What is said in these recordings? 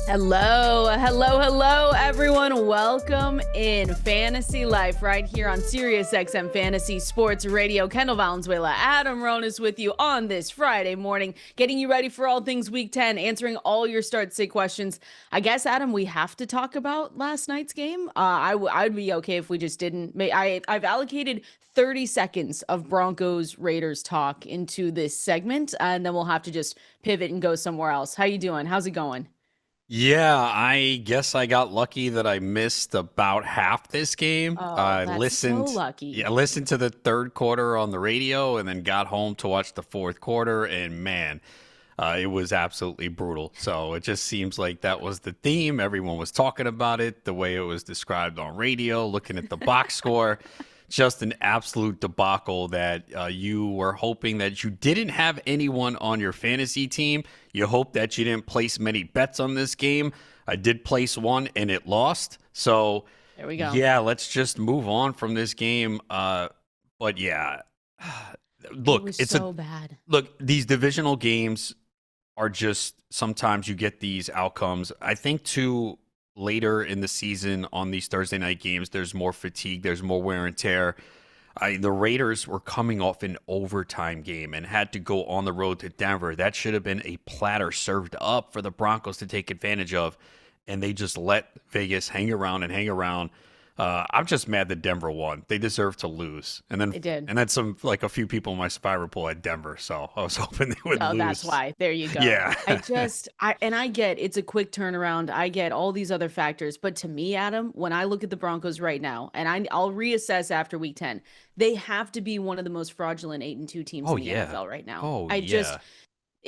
Hello, everyone. Welcome in Fantasy Life right here on Sirius XM Fantasy Sports Radio. Kendall, Valenzuela, Adam Ronis with you on this Friday morning, getting you ready for all things Week 10, answering all your start-sit questions. I guess, Adam, we have to talk about last night's game. I'd be okay if we just didn't. I've allocated 30 seconds of Broncos-Raiders talk into this segment, and then we'll have to just pivot and go somewhere else. How you doing? How's it going? Yeah, I guess I got lucky that I missed about half this game. Oh, I that's so listened, lucky. yeah, I listened to the third quarter on the radio and then got home to watch the fourth quarter. And man, it was absolutely brutal. So it just seems like that was the theme. Everyone was talking about it, the way it was described on radio, looking at the box score. Just an absolute debacle that you were hoping that you didn't have anyone on your fantasy team. You hope that you didn't place many bets on this game. I did place one and it lost. So There we go. yeah, let's just move on from this game. But yeah, look, It was it's so bad. look, these divisional games are just sometimes you get these outcomes. I think too later in the season on these Thursday night games, there's more fatigue, there's more wear and tear. The Raiders were coming off an overtime game and had to go on the road to Denver. That should have been a platter served up for the Broncos to take advantage of, and they just let Vegas hang around and hang around. I'm just mad that Denver won. They deserve to lose. And then They did. a few people in my spy pool had Denver, so I was hoping they would Oh, lose. that's why. There you go. Yeah. I get it's a quick turnaround. I get all these other factors. But to me, Adam, when I look at the Broncos right now, and I'll reassess after week 10, they have to be one of the most fraudulent 8-2 teams Oh in the yeah. NFL right now. Oh I just yeah.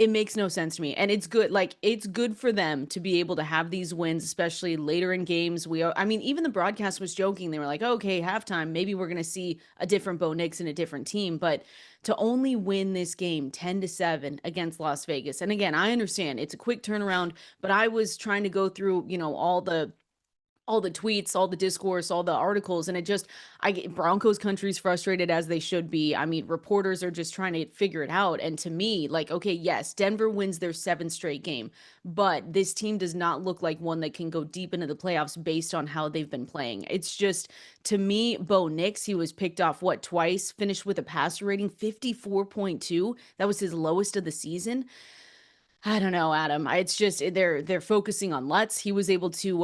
it makes no sense to me. And it's good. Like, it's good for them to be able to have these wins, especially later in games. I mean, even the broadcast was joking. They were like, okay, halftime, maybe we're going to see a different Bo Nix and a different team. But to only win this game 10-7 against Las Vegas. And again, I understand it's a quick turnaround, but I was trying to go through, all the tweets, all the discourse, all the articles, and I get Broncos country's frustrated as they should be. I mean, reporters are just trying to figure it out. And to me, like, okay, yes, Denver wins their 7th straight game, but this team does not look like one that can go deep into the playoffs based on how they've been playing. It's just, to me, Bo Nix, he was picked off twice, finished with a passer rating 54.2. That was his lowest of the season. I don't know, Adam. It's just they're focusing on Lutz. He was able to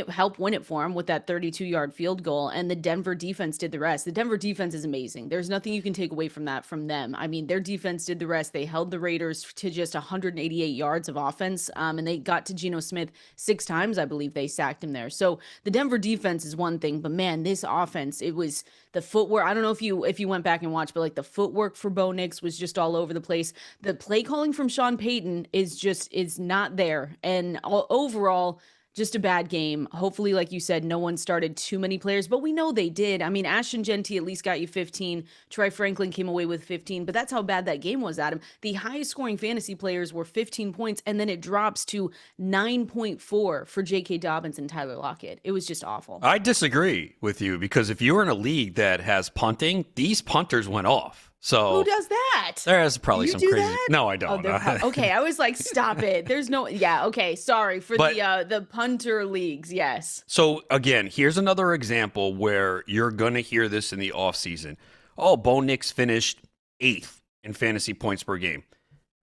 help win it for him with that 32-yard field goal, and the Denver defense did the rest. The Denver defense is amazing. There's nothing you can take away from that from them. I mean, their defense did the rest. They held the Raiders to just 188 yards of offense, and they got to Geno Smith 6 times, I believe they sacked him there. So the Denver defense is one thing, but man, this offense, it was the footwork. I don't know if you went back and watched, but like the footwork for Bo Nix was just all over the place. The play calling from Sean Payton is not there. And overall, just a bad game. Hopefully, like you said, no one started too many players, but we know they did. I mean, Ashton Genty at least got you 15. Troy Franklin came away with 15, but that's how bad that game was, Adam. The highest scoring fantasy players were 15 points, and then it drops to 9.4 for J.K. Dobbins and Tyler Lockett. It was just awful. I disagree with you because if you're in a league that has punting, these punters went off. So Who does that? there's probably You some do crazy. that? No, I Oh, don't. okay. I was like, stop it. There's no. Yeah. Okay. Sorry for But- the punter leagues. Yes. So again, here's another example where you're gonna hear this in the offseason. Oh, Bo Nix finished 8th in fantasy points per game.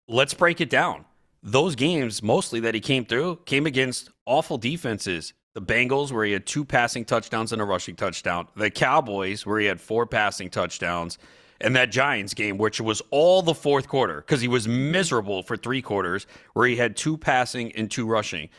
Let's break it down. Those games, mostly that he came through, came against awful defenses. The Bengals, where he had 2 passing touchdowns and a rushing touchdown. The Cowboys, where he had 4 passing touchdowns. And that Giants game, which was all the fourth quarter, because he was miserable for 3 quarters, where he had 2 passing and 2 rushing.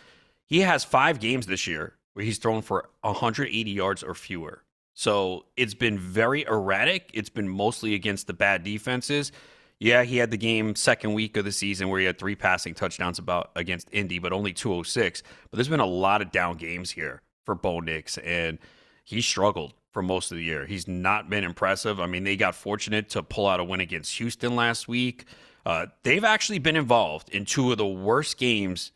He has 5 games this year where he's thrown for 180 yards or fewer. So it's been very erratic. It's been mostly against the bad defenses. Yeah, he had the game second week of the season where he had 3 passing touchdowns against Indy, but only 206. But there's been a lot of down games here for Bo Nix, and he struggled for most of the year. He's not been impressive. I mean, they got fortunate to pull out a win against Houston last week. They've actually been involved in 2 of the worst games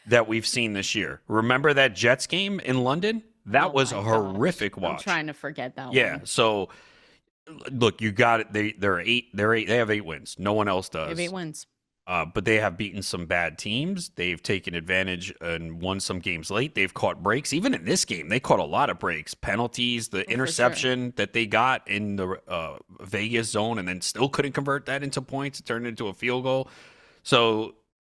that we've seen this year. Remember that Jets game in London? That was a horrific watch. I'm trying to forget that Yeah. one. So look, you got it. They have 8 wins. No one else does. They have 8 wins. But they have beaten some bad teams. They've taken advantage and won some games late. They've caught breaks. Even in this game, they caught a lot of breaks, penalties, the Oh, for sure. interception that they got in the Vegas zone, and then still couldn't convert that into points. It turned into a field goal. So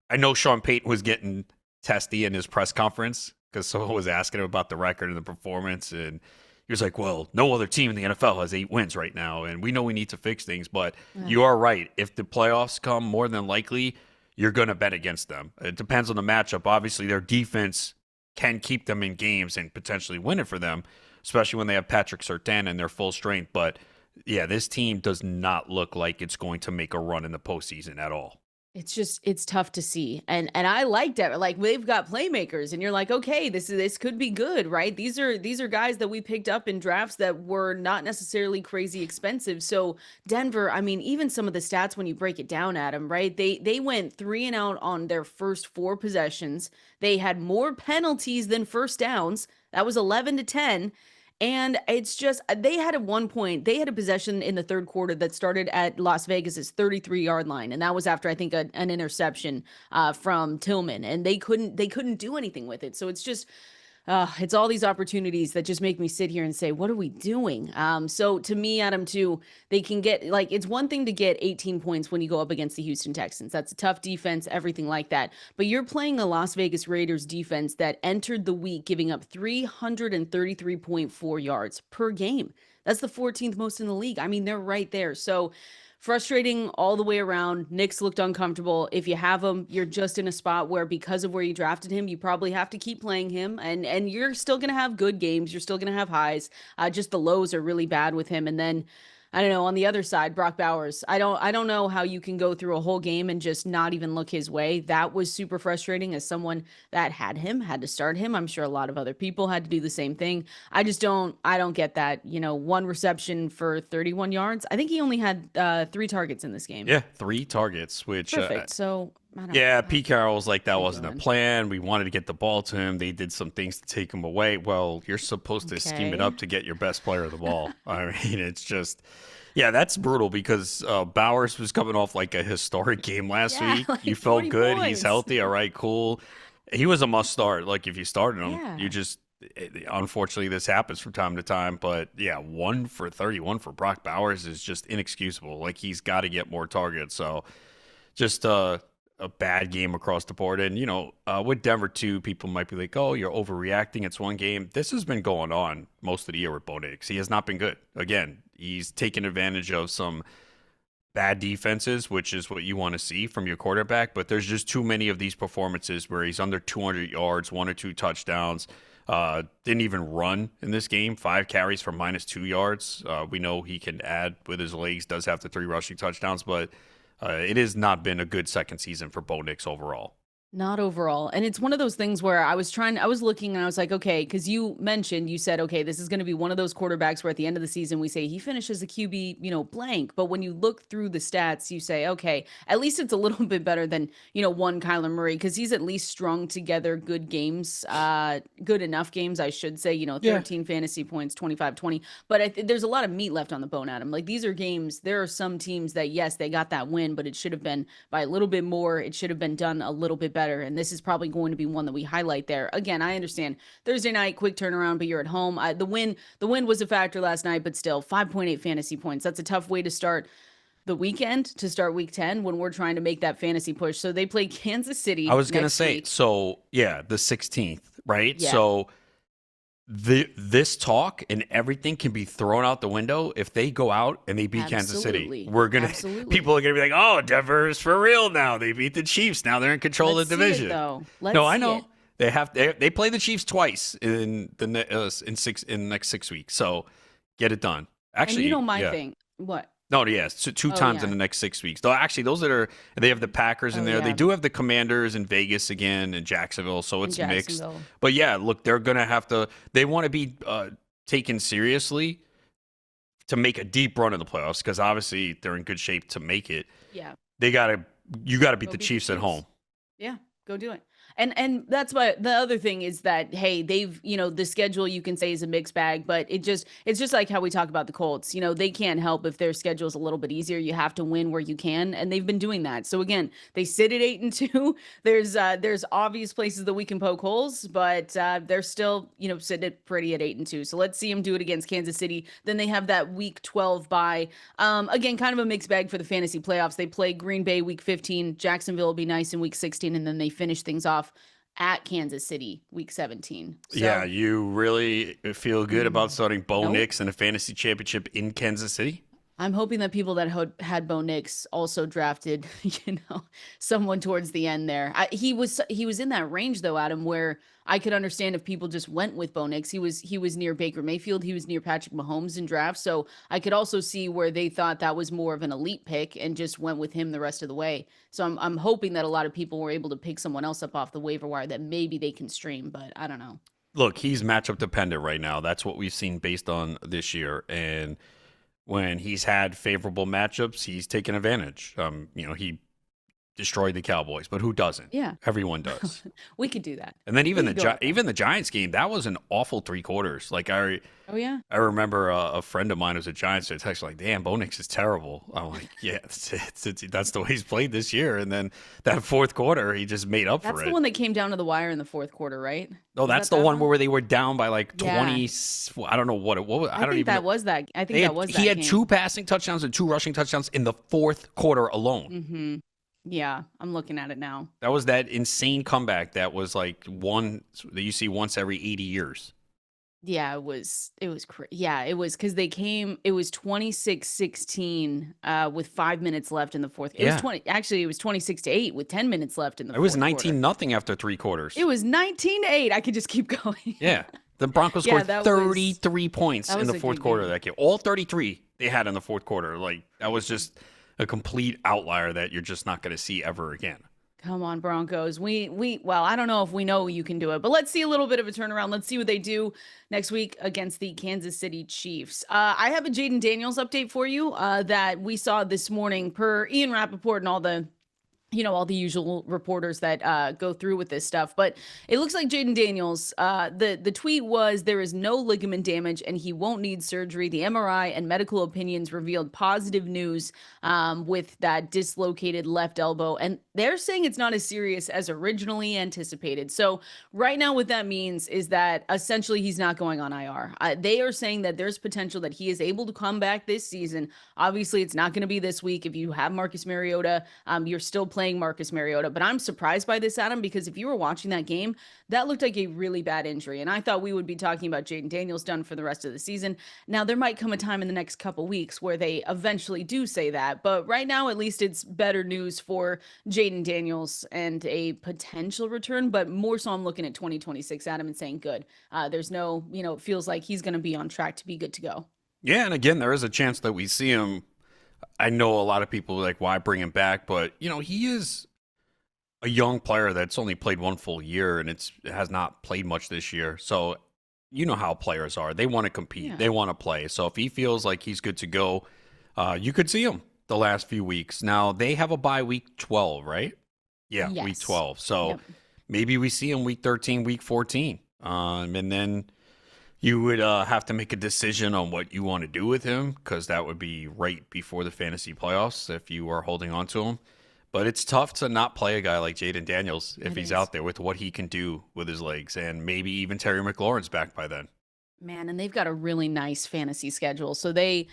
I know Sean Payton was getting testy in his press conference because someone was asking him about the record and the performance, and he was like, well, no other team in the NFL has 8 wins right now, and we know we need to fix things. But Yeah. you are right. If the playoffs come, more than likely, you're going to bet against them. It depends on the matchup. Obviously, their defense can keep them in games and potentially win it for them, especially when they have Patrick Surtain and their full strength. But yeah, this team does not look like it's going to make a run in the postseason at all. It's tough to see. And I like that. Like they've got playmakers and you're like, okay, this could be good, right? These are guys that we picked up in drafts that were not necessarily crazy expensive. So Denver, I mean, even some of the stats when you break it down, Adam, right? They went 3 and out on their first 4 possessions. They had more penalties than first downs. That was 11-10. And it's just they had at one point they had a possession in the third quarter that started at Las Vegas's 33-yard line, and that was after I think an interception from Tillman, and they couldn't do anything with it. So it's just it's all these opportunities that just make me sit here and say, what are we doing? So to me, Adam, too, they can get like it's one thing to get 18 points when you go up against the Houston Texans. That's a tough defense, everything like that. But you're playing a Las Vegas Raiders defense that entered the week giving up 333.4 yards per game. That's the 14th most in the league. I mean, they're right there. So frustrating all the way around. Knicks looked uncomfortable. If you have him, you're just in a spot where because of where you drafted him, you probably have to keep playing him, and you're still gonna have good games. You're still gonna have highs. Just the lows are really bad with him. And then I don't know, on the other side, Brock Bowers. I don't know how you can go through a whole game and just not even look his way. That was super frustrating as someone that had him, had to start him. I'm sure a lot of other people had to do the same thing. I don't get that. One reception for 31 yards. I think he only had 3 targets in this game. Yeah, 3 targets, which Perfect. So I don't yeah, Pete Carroll was like, that what are you wasn't a doing? plan. We wanted to get the ball to him. They did some things to take him away. Well, you're supposed to scheme it Okay. up to get your best player the ball. I mean, it's just, yeah, that's brutal because Bowers was coming off like a historic game last Yeah, week. You like felt 40 good. He's points. healthy. All right, cool. He was a must start. Like, if you started him, you Yeah. just, unfortunately, this happens from time to time. But yeah, 1 for 31 for Brock Bowers is just inexcusable. Like, he's got to get more targets. So, just a bad game across the board. And, with Denver, too, people might be like, oh, you're overreacting. It's one game. This has been going on most of the year with Bo Nix. He has not been good. Again, he's taken advantage of some bad defenses, which is what you want to see from your quarterback. But there's just too many of these performances where he's under 200 yards, 1 or 2 touchdowns. Didn't even run in this game. 5 carries for -2 yards. We know he can add with his legs, does have the 3 rushing touchdowns, but it has not been a good second season for Bo Nix overall. Not overall. And it's one of those things where I was looking and I was like, okay, because you said, okay, this is going to be one of those quarterbacks where at the end of the season we say he finishes a QB, blank. But when you look through the stats, you say, okay, at least it's a little bit better than, one Kyler Murray because he's at least strung together good games, good enough games, I should say, Yeah. 13 fantasy points, 25-20. But there's a lot of meat left on the bone, Adam. Like these are games, there are some teams that, yes, they got that win, but it should have been by a little bit more. It should have been done a little bit better. And this is probably going to be one that we highlight there. Again, I understand Thursday night, quick turnaround, but you're at home. The win was a factor last night, but still 5.8 fantasy points. That's a tough way to start the weekend, to start week 10 when we're trying to make that fantasy push. So they play Kansas I City was going to next say, week. so yeah, the 16th, right? Yeah, So this talk and everything can be thrown out the window if they go out and they beat Kansas City. absolutely. We're gonna Absolutely. People are gonna be like, "Oh, Denver's for real now. They beat the Chiefs. Now they're in control Let's of the see it division." though. Let's No, I see it. know they play the Chiefs twice in the next 6 weeks. So get it done. And you know Actually, my yeah. thing. What? No, yes, two Oh times in yeah. the next 6 weeks. Though actually, they have the Packers in Oh there. They yeah. do have the Commanders in Vegas again and Jacksonville, so In it's mixed. Jacksonville. But yeah, look, they're gonna have to. They want to be taken seriously to make a deep run in the playoffs because obviously they're in good shape to make it. Yeah. You gotta beat Go the beat the Chiefs at Chiefs. home. Yeah, go do it. And that's why the other thing is that, hey, they've, the schedule you can say is a mixed bag, but it's just like how we talk about the Colts. They can't help if their schedule is a little bit easier. You have to win where you can, and they've been doing that. So again, they sit at 8-2. There's obvious places that we can poke holes, but they're still, sitting at pretty at 8-2. So let's see them do it against Kansas City. Then they have that week 12 bye. Again, kind of a mixed bag for the fantasy playoffs. They play Green Bay week 15. Jacksonville will be nice in week 16, and then they finish things off at Kansas City week 17. So, Yeah, you really feel good about starting Bo nope. Nix in a fantasy championship in Kansas City? I'm hoping that people that had Bo Nix also drafted, someone towards the end there. He was in that range though, Adam, where I could understand if people just went with Bo Nix. He was near Baker Mayfield. He was near Patrick Mahomes in drafts. So I could also see where they thought that was more of an elite pick and just went with him the rest of the way. So I'm hoping that a lot of people were able to pick someone else up off the waiver wire that maybe they can stream, but I don't know. Look, he's matchup dependent right now. That's what we've seen based on this year. And when he's had favorable matchups, he's taken advantage. He destroyed the Cowboys, but who doesn't? Yeah. Everyone does. We could do that. And then even the Giants game, that was an awful 3 quarters. Like Oh yeah. I remember a friend of mine who's a Giants fan texted like, "Damn, Bo Nix is terrible." I'm like, "Yeah, that's the way he's played this year." And then that fourth quarter, he just made up for it. That's the one that came down to the wire in the fourth quarter, right? No, that's the one where they were down by like 20. Yeah. I don't know what it was. I think that was that. I think that was that. He had game. 2 passing touchdowns and 2 rushing touchdowns in the fourth quarter alone. Mm-hmm. Yeah, I'm looking at it now. That was that insane comeback that was like one that you see once every 80 years. Yeah, it was yeah, it was because it was 26-16 with 5 minutes left in the fourth. It was 26-8 with 10 minutes left in the fourth. It was 19-0 after 3 quarters. It was 19-8. I could just keep going. Yeah. The Broncos scored 33 points in the fourth quarter of that game. All 33 they had in the fourth quarter. Like, that was just a complete outlier that you're just not going to see ever again. Come on, Broncos. Well, I don't know if we know you can do it, but let's see a little bit of a turnaround. Let's see what they do next week against the Kansas City Chiefs. I have a Jayden Daniels update for you that we saw this morning per Ian Rappaport and all the usual reporters that go through with this stuff. But it looks like Jayden Daniels, the tweet was, there is no ligament damage and he won't need surgery. The MRI and medical opinions revealed positive news with that dislocated left elbow. And they're saying it's not as serious as originally anticipated. So right now what that means is that essentially he's not going on IR. They are saying that there's potential that he is able to come back this season. Obviously, it's not going to be this week. If you have Marcus Mariota, you're still playing Marcus Mariota, but I'm surprised by this, Adam, because if you were watching that game, that looked like a really bad injury. And I thought we would be talking about Jayden Daniels done for the rest of the season. Now, there might come a time in the next couple weeks where they eventually do say that, but right now, at least it's better news for Jayden Daniels and a potential return, but more so I'm looking at 2026, Adam, and saying good. There's no, it feels like he's going to be on track to be good to go. Yeah, and again, there is a chance that we see him. I know a lot of people are like, why bring him back? But, he is a young player that's only played 1 full year and has not played much this year. So, you know how players are. They want to compete. Yeah. They want to play. So if he feels like he's good to go, you could see him the last few weeks. Now, they have a bye week 12, right? Yeah, yes. Week 12. So maybe we see him week 13, week 14. And then you would have to make a decision on what you want to do with him, because that would be right before the fantasy playoffs if you are holding on to him. But it's tough to not play a guy like Jayden Daniels if he's out there with what he can do with his legs, and maybe even Terry McLaurin's back by then. Man, and they've got a really nice fantasy schedule. So they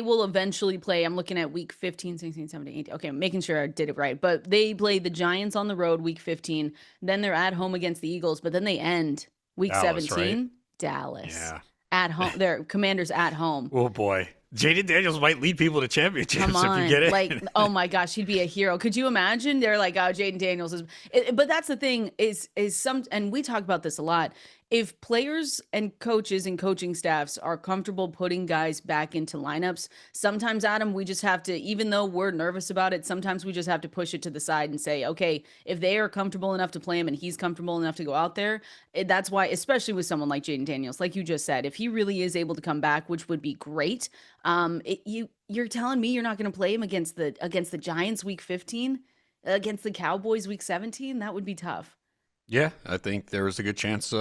will eventually play. I'm looking at week 15, 16, 17, 18. Okay, I'm making sure I did it right. But they play the Giants on the road week 15. Then they're at home against the Eagles, but then they end week Dallas, 17, right? Dallas. Yeah. At home. They're Commanders at home. Oh, boy. Jayden Daniels might lead people to championships if you get it. Like, oh, my gosh, he'd be a hero. Could you imagine? They're like, oh, Jayden Daniels is. But that's the thing is and we talk about this a lot. If players and coaches and coaching staffs are comfortable putting guys back into lineups, sometimes, Adam, we just have to, even though we're nervous about it, sometimes we just have to push it to the side and say, okay, if they are comfortable enough to play him and he's comfortable enough to go out there, that's why, especially with someone like Jayden Daniels, like you just said, if he really is able to come back, which would be great, you're telling me you're not going to play him against the Giants week 15? against the Cowboys week 17, that would be tough. Yeah, I think there is a good chance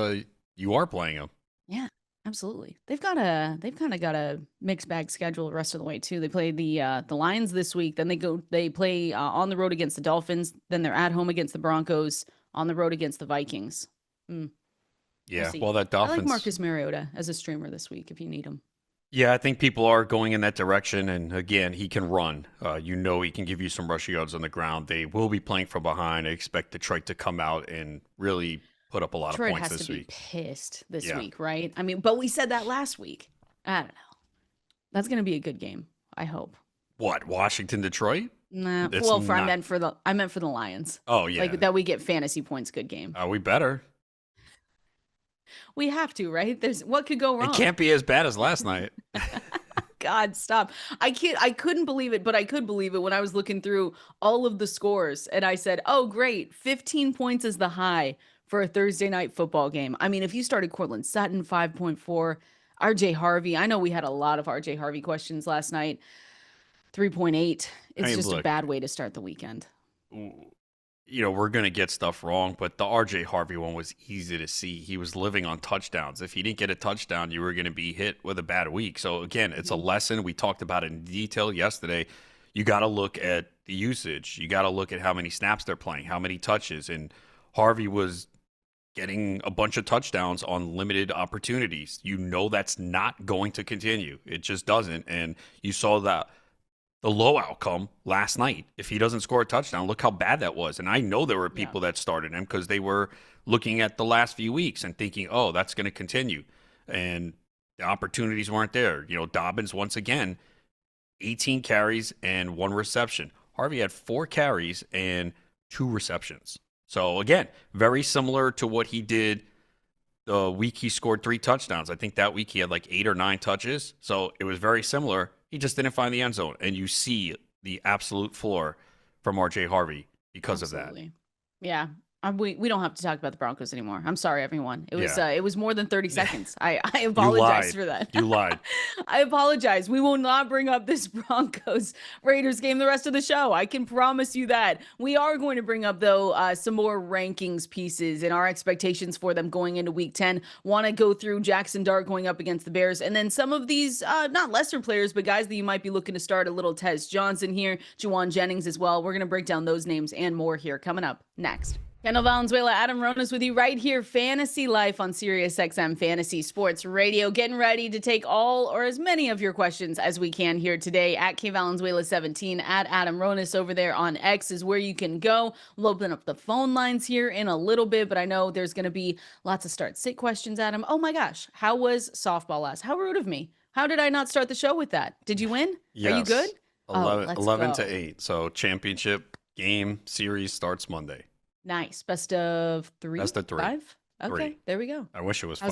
you are playing them. Yeah, absolutely. They've kind of got a mixed bag schedule the rest of the way too. They play the Lions this week, then they play on the road against the Dolphins, then they're at home against the Broncos, on the road against the Vikings. Mm, we'll Yeah, see. well, that I like Dolphins. Marcus Mariota as a streamer this week if you need him. Yeah, I think people are going in that direction, and again, he can run. He can give you some rushing yards on the ground. They will be playing from behind. I expect Detroit to come out and really put up a lot of Detroit points has to this be week. pissed this Yeah. week, right? I mean, but we said that last week. I don't know. That's going to be a good game. I hope. What, Washington, Detroit? Nah, It's well, not. I meant for the Lions. Oh yeah. Like that we get fantasy points. Good game. We better. We have to, right? There's what could go It wrong. can't be as bad as last night. God, stop. I couldn't believe it, but I could believe it when I was looking through all of the scores and I said, "Oh, great. 15 points is the high for a Thursday night football game." I mean, if you started Cortland Sutton 5.4, RJ Harvey, I know we had a lot of RJ Harvey questions last night. 3.8. I It's mean, just a look, bad way to start the weekend. we're going to get stuff wrong, but the RJ Harvey one was easy to see. He was living on touchdowns. If he didn't get a touchdown, you were going to be hit with a bad week. So, again, it's a lesson. We talked about it in detail yesterday. You got to look at the usage. You got to look at how many snaps they're playing, how many touches. And Harvey was getting a bunch of touchdowns on limited opportunities. You know that's not going to continue. It just doesn't. And you saw that the low outcome last night. If he doesn't score a touchdown, look how bad that was. And I know there were people that started him because they were looking at the last few weeks and thinking, oh, that's going to continue. And the opportunities weren't there. Dobbins, once again, 18 carries and 1 reception. Harvey had 4 carries and 2 receptions. So, again, very similar to what he did the week he scored 3 touchdowns. I think that week he had like 8 or 9 touches. So it was very similar. He just didn't find the end zone. And you see the absolute floor from RJ Harvey because of that. Yeah. We don't have to talk about the Broncos anymore. I'm sorry, everyone. It was more than 30 seconds. I apologize for that. You lied. I apologize. We will not bring up this Broncos Raiders game the rest of the show. I can promise you that. We are going to bring up, though, some more rankings pieces and our expectations for them going into week 10. Want to go through Jaxson Dart going up against the Bears. And then some of these, not lesser players, but guys that you might be looking to start. A little Tez Johnson here, Juwan Jennings as well. We're going to break down those names and more here coming up next. Kendall, Valenzuela, Adam Ronis with you right here. Fantasy Life on Sirius XM Fantasy Sports Radio. Getting ready to take all or as many of your questions as we can here today at KValenzuela17, at Adam Ronis over there on X is where you can go. We'll open up the phone lines here in a little bit, but I know there's going to be lots of start-sit questions, Adam. Oh my gosh, how was softball last? How rude of me. How did I not start the show with that? Did you win? Yes. Are you good? 11 to 8. So championship game series starts Monday. Nice. Best of 3? Best of 3. 5? Okay, 3. there we go. I wish it was 5.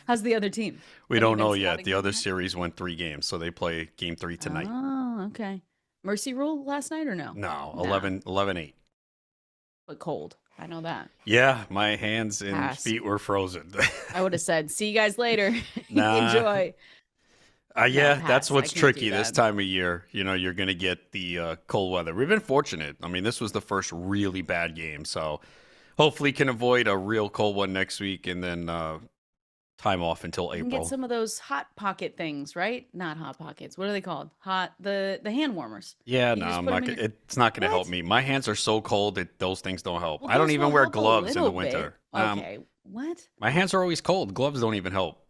How's the other team? We don't know yet. The other series went 3 games, so they play game 3 tonight. Oh, okay. Mercy rule last night or no? No, 11-8. But cold. I know that. Yeah, my hands and feet were frozen. I would have said, see you guys later. Nah. Enjoy. Yeah, that's what's tricky this time of year. You're going to get the cold weather. We've been fortunate. I mean, this was the first really bad game, so hopefully can avoid a real cold one next week and then time off until April. You can get some of those hot pocket things, right? Not hot pockets. What are they called? The hand warmers. Yeah, no, it's not going to help me. My hands are so cold that those things don't help. Well, I don't even wear gloves in the winter. Okay, what? My hands are always cold. Gloves don't even help.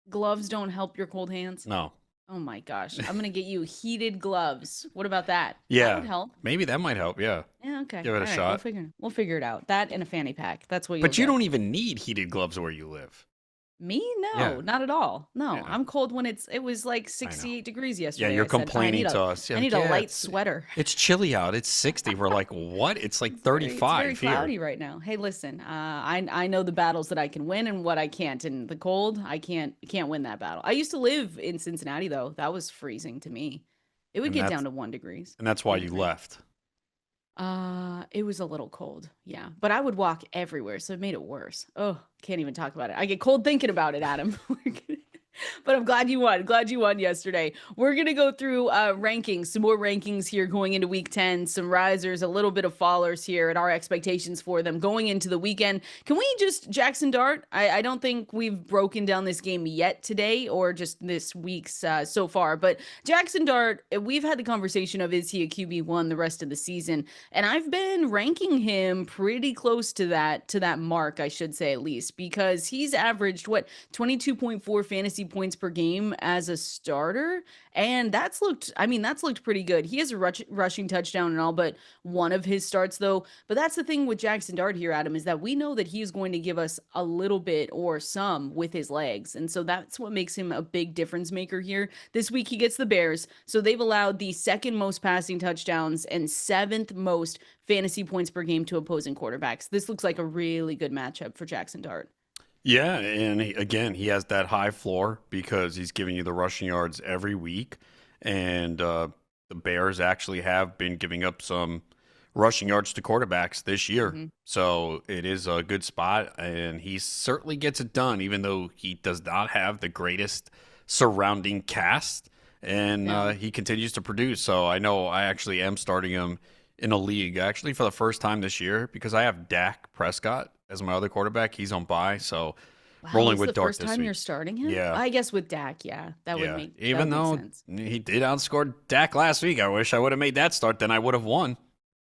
Gloves don't help your cold hands? No. Oh my gosh. I'm going to get you heated gloves. What about that? Yeah. That would help. Maybe that might help. Yeah. Yeah, okay. Give it a shot. We'll figure it out. That and a fanny pack. That's what But you don't even need heated gloves where you live. Me? No, not at all. No, yeah. I'm cold when it was like 68 degrees yesterday. Yeah, you're complaining to us. Yeah, I need a light sweater. It's chilly out. It's 60. We're like, what? It's like 35 it's very cloudy right now. Hey, listen, I know the battles that I can win and what I can't. And the cold, I can't win that battle. I used to live in Cincinnati, though. That was freezing to me. It would get down to 1 degrees. And that's why you left. It was a little cold, yeah. But I would walk everywhere, so it made it worse. Oh, can't even talk about it. I get cold thinking about it, Adam. But I'm glad you won. Glad you won yesterday. We're going to go through rankings, some more rankings here going into week 10, some risers, a little bit of fallers here, and our expectations for them going into the weekend. Can we just, Jaxson Dart? I don't think we've broken down this game yet today or just this week's so far, but Jaxson Dart, we've had the conversation of is he a QB1 the rest of the season? And I've been ranking him pretty close to that mark, I should say at least, because he's averaged what 22.4 fantasy points per game as a starter. And that's looked pretty good. He has a rushing touchdown in all but one of his starts, though. But that's the thing with Jaxson Dart here, Adam, is that we know that he is going to give us a little bit or some with his legs. And so that's what makes him a big difference maker here. This week he gets the Bears. So they've allowed the second most passing touchdowns and seventh most fantasy points per game to opposing quarterbacks. This looks like a really good matchup for Jaxson Dart. Yeah, and again, he has that high floor because he's giving you the rushing yards every week. And the Bears actually have been giving up some rushing yards to quarterbacks this year. Mm-hmm. So it is a good spot, and he certainly gets it done, even though he does not have the greatest surrounding cast. And he continues to produce. So I know I actually am starting him in a league, actually for the first time this year, because I have Dak Prescott as my other quarterback. He's on bye, so rolling with Dart this week. First time you're starting him? Yeah. I guess with Dak, yeah. That would make Even though sense. he did outscore Dak last week, I wish I would have made that start, then I would have won.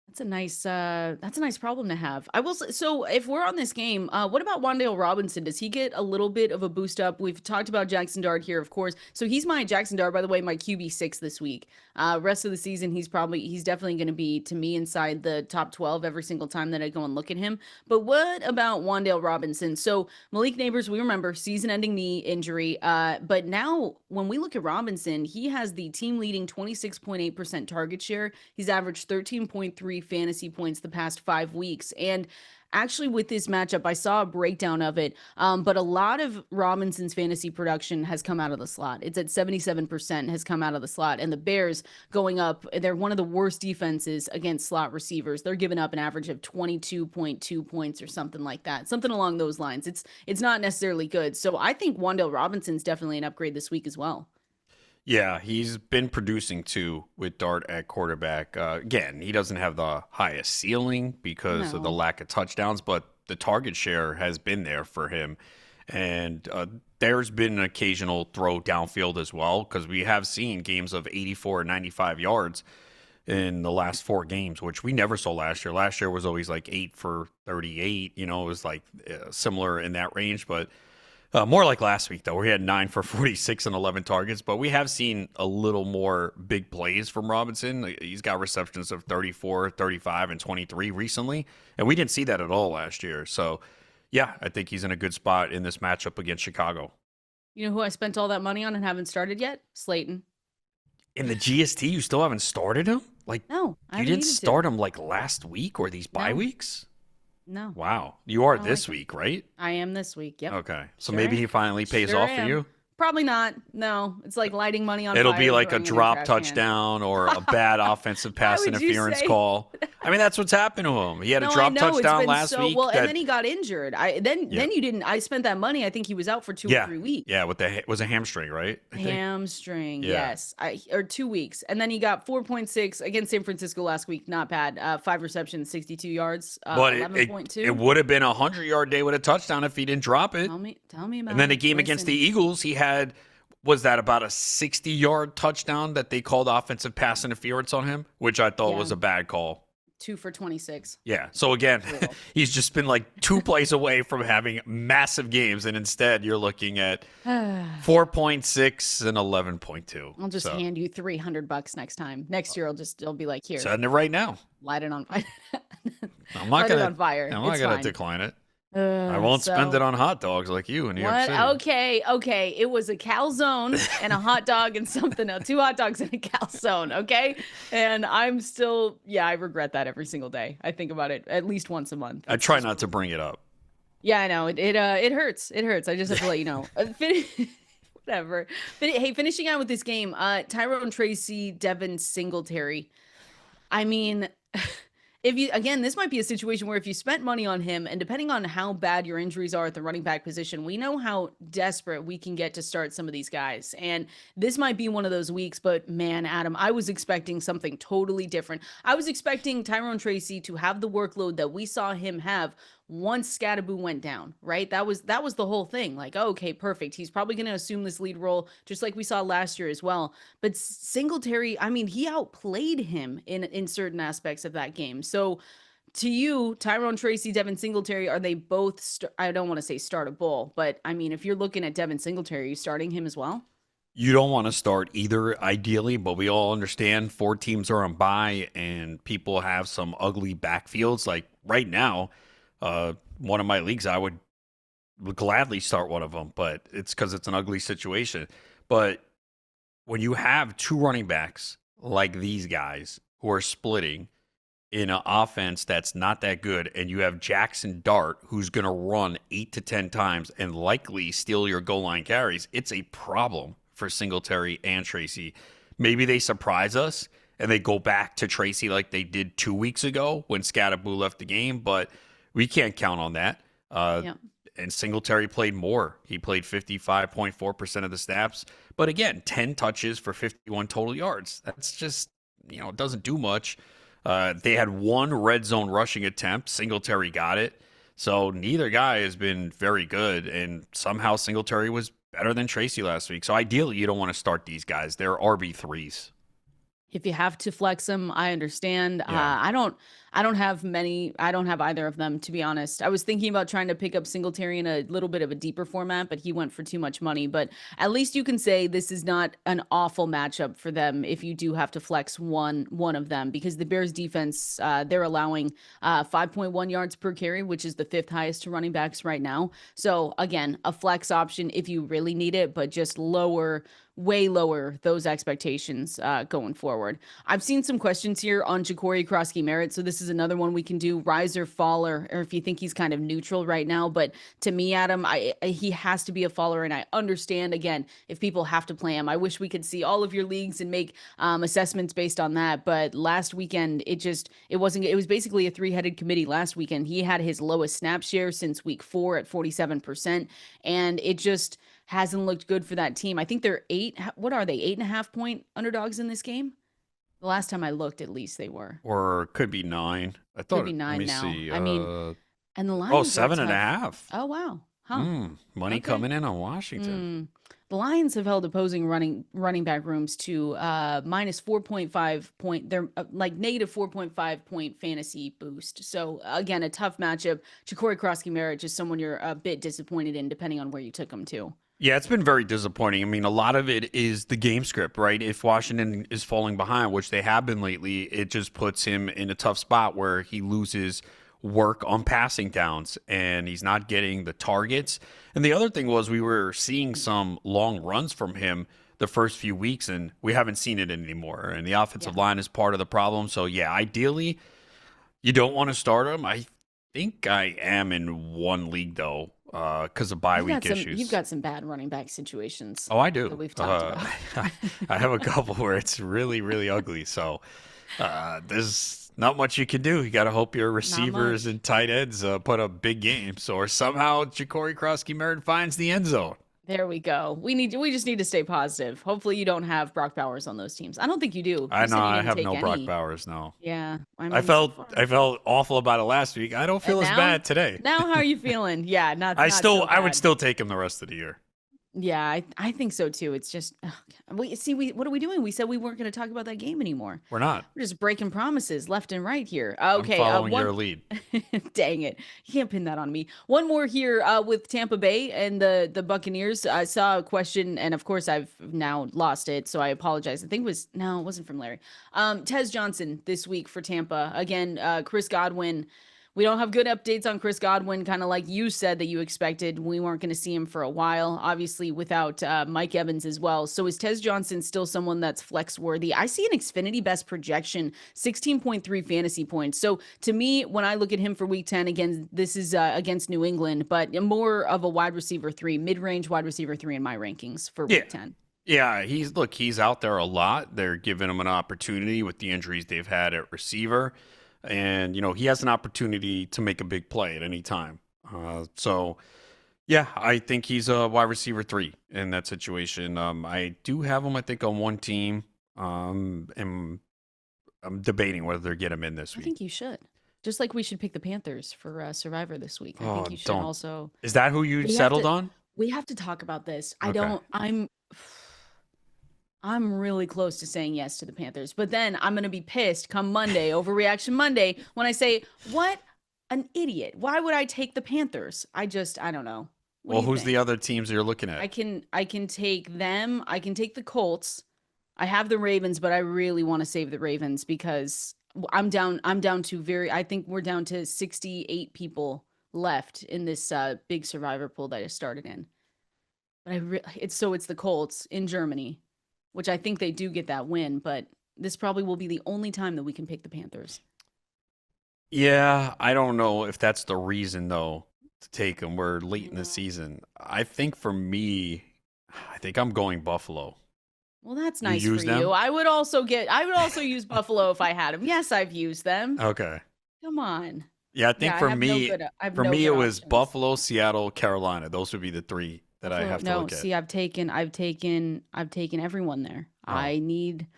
That's a nice problem to have. I will say, so if we're on this game, what about Wan'Dale Robinson? Does he get a little bit of a boost up? We've talked about Jaxson Dart here, of course. So he's my Jaxson Dart, by the way, my QB6 this week. Rest of the season, he's definitely going to be, to me, inside the top 12 every single time that I go and look at him. But what about Wan'Dale Robinson? So Malik Neighbors, we remember, season-ending knee injury. But now when we look at Robinson, he has the team-leading 26.8% target share. He's averaged 13.3 fantasy points the past 5 weeks. And actually with this matchup, I saw a breakdown of it, but a lot of Robinson's fantasy production has come out of the slot. It's at 77% has come out of the slot. And the Bears going up, they're one of the worst defenses against slot receivers. They're giving up an average of 22.2 points or something like that. Something along those lines. It's not necessarily good. So I think Wan'Dale Robinson's definitely an upgrade this week as well. Yeah, he's been producing too with Dart at quarterback. Again, he doesn't have the highest ceiling because of the lack of touchdowns, but the target share has been there for him. And there's been an occasional throw downfield as well, because we have seen games of 84 or 95 yards in the last 4 games, which we never saw last year. Last year was always like 8 for 38. It was like similar in that range, but more like last week, though, where he had 9 for 46 and 11 targets. But we have seen a little more big plays from Robinson. He's got receptions of 34, 35, and 23 recently. And we didn't see that at all last year. So, yeah, I think he's in a good spot in this matchup against Chicago. You know who I spent all that money on and haven't started yet? Slayton. In the GST, you still haven't started him? No, you didn't start him like last week or these bye weeks? No. Wow. You are this week, right? I am this week. Yep. Okay. So maybe he finally pays off for you? Probably not. No, it's like lighting money on It'll fire. be like a drop touchdown or a bad offensive pass interference call. I mean, that's what's happened to him. He had a drop touchdown last week. Well, and then he got injured. Then you didn't. I spent that money. I think he was out for 2 or 3 weeks. Yeah, was a hamstring, right? Hamstring, yes. Or 2 weeks. And then he got 4.6 against San Francisco last week. Not bad. 5 receptions, 62 yards, but 11.2. It would have been a 100-yard day with a touchdown if he didn't drop it. Tell me about it. And then the game against the Eagles, he had, was that about a 60-yard touchdown that they called offensive pass interference on him, which I thought was a bad call. 2 for 26. Yeah. So again, he's just been like 2 plays away from having massive games, and instead you're looking at 4.6 and 11.2. I'll just hand you $300 next time. Next year, I'll be like, here. Sending it right now. Light it on fire. I'm not on fire. I'm not gonna decline it. I won't spend it on hot dogs like you in New York City. Okay. It was a calzone and a hot dog and something else. 2 hot dogs and a calzone, okay? And I'm still, I regret that every single day. I think about it at least once a month. I try not to bring it up. Yeah, I know. It hurts. It hurts. I just have to let you know. Whatever. Hey, finishing out with this game, Tyrone, Tracy, Devin, Singletary. I mean... if you, again, this might be a situation where if you spent money on him, and depending on how bad your injuries are at the running back position, we know how desperate we can get to start some of these guys. And this might be one of those weeks, but man, Adam, I was expecting something totally different. I was expecting Tyrone Tracy to have the workload that we saw him have once Scattaboo went down, right? That was the whole thing. Like, oh, okay, perfect. He's probably going to assume this lead role, just like we saw last year as well. But Singletary, I mean, he outplayed him in certain aspects of that game. So to you, Tyrone Tracy, Devin Singletary, are they both? I don't want to say startable, but I mean, if you're looking at Devin Singletary, are you starting him as well? You don't want to start either, ideally, but we all understand 4 teams are on bye and people have some ugly backfields. Like right now, one of my leagues, I would gladly start one of them, but it's because it's an ugly situation. But when you have 2 running backs like these guys who are splitting in an offense that's not that good, and you have Jaxson Dart who's going to run 8 to 10 times and likely steal your goal line carries, it's a problem for Singletary and Tracy. Maybe they surprise us and they go back to Tracy like they did 2 weeks ago when Scattaboo left the game, but we can't count on that. Yeah. And Singletary played more. He played 55.4% of the snaps. But again, 10 touches for 51 total yards. That's just, it doesn't do much. They had 1 red zone rushing attempt. Singletary got it. So neither guy has been very good. And somehow Singletary was better than Tracy last week. So ideally, you don't want to start these guys. They're RB3s. If you have to flex them, I understand. Yeah. I don't have many. I don't have either of them, to be honest. I was thinking about trying to pick up Singletary in a little bit of a deeper format, but he went for too much money. But at least you can say this is not an awful matchup for them if you do have to flex one of them, because the Bears defense, they're allowing 5.1 yards per carry, which is the 5th highest to running backs right now. So again, a flex option if you really need it, but just way lower those expectations going forward. I've seen some questions here on Jacory, Croskey-Merritt, so this is another one we can do, rise or fall, or if you think he's kind of neutral right now. But to me, Adam, he has to be a faller, and I understand, again, if people have to play him. I wish we could see all of your leagues and make assessments based on that, but last weekend, it was basically a 3-headed committee last weekend. He had his lowest snap share since week 4 at 47%, and it just hasn't looked good for that team. I think they're what are they, 8.5-point underdogs in this game? The last time I looked, at least they were. Or it could be 9. I thought, Could be 9 let me now. see. I mean, and the Lions Oh, are seven and a tough. half. Oh, wow. Huh. Money Okay. coming in on Washington. The Lions have held opposing running back rooms to minus 4.5 point. They're like negative 4.5 point fantasy boost. So again, a tough matchup. Jacory, Croskey-Merritt, just someone you're a bit disappointed in, depending on where you took him to. Yeah, it's been very disappointing. I mean, a lot of it is the game script, right? If Washington is falling behind, which they have been lately, it just puts him in a tough spot where he loses work on passing downs and he's not getting the targets. And the other thing was we were seeing some long runs from him the first few weeks, and we haven't seen it anymore. And the offensive line is part of the problem. So, yeah, ideally, you don't want to start him. I think I am in one league, though, because of bye week issues. You've got some bad running back situations. Oh, I do. That we've talked about. I have a couple where it's really, really ugly. So there's not much you can do. You got to hope your receivers and tight ends put up big games, or somehow Jacory, Croskey-Merritt finds the end zone. There we go. We just need to stay positive. Hopefully you don't have Brock Bowers on those teams. I don't think you do. I know I have no Brock Bowers now. Yeah. I felt awful about it last week. I don't feel as bad today. Now how are you feeling? Yeah, I would still take him the rest of the year. Yeah, I think so too. It's just what are we doing? We said we weren't going to talk about that game anymore. We're not. We're just breaking promises left and right here. Okay, I'm following your lead. Dang it, you can't pin that on me. One more here with Tampa Bay and the Buccaneers. I saw a question, and of course I've now lost it, so I apologize. I think it wasn't from Larry. Tez Johnson this week for Tampa again. Chris Godwin. We don't have good updates on Chris Godwin, kind of like you said that you expected. We weren't going to see him for a while, obviously without Mike Evans as well. So is Tez Johnson still someone that's flex worthy? I see an Xfinity best projection, 16.3 fantasy points. So to me, when I look at him for week 10, again, this is against New England, but more of a wide receiver 3, mid-range wide receiver 3 in my rankings for week 10. Yeah, he's out there a lot. They're giving him an opportunity with the injuries they've had at receiver. and he has an opportunity to make a big play at any time. So yeah, I think he's a wide receiver 3 in that situation. I do have him, I think, on one team. And I'm debating whether to get him in this I week. think you should. Just like we should pick the Panthers for Survivor this week. I think Oh, you should don't. also. Is that who you We have settled to. on? We have to talk about this. I Okay. don't. I'm really close to saying yes to the Panthers, but then I'm gonna be pissed come Monday, Overreaction Monday, when I say, "What an idiot! Why would I take the Panthers?" I don't know. What do Well, you who's the think? other teams you're looking at? I can take them. I can take the Colts. I have the Ravens, but I really want to save the Ravens because I'm down to I think we're down to 68 people left in this big survivor pool that I started in. But it's the Colts in Germany, which I think they do get that win, but this probably will be the only time that we can pick the Panthers. Yeah, I don't know if that's the reason though to take them. We're late I in the know. season. I think for me, I think I'm going Buffalo. Well, that's You nice for use you. them? I would also use Buffalo if I had them. Yes, I've used them. Okay. Come on. Yeah, I think Yeah, I have for no me it good was options. Buffalo, Seattle, Carolina. Those would be the 3 that I Buffalo, have to no. look at. See, I've taken everyone there. Oh. I need.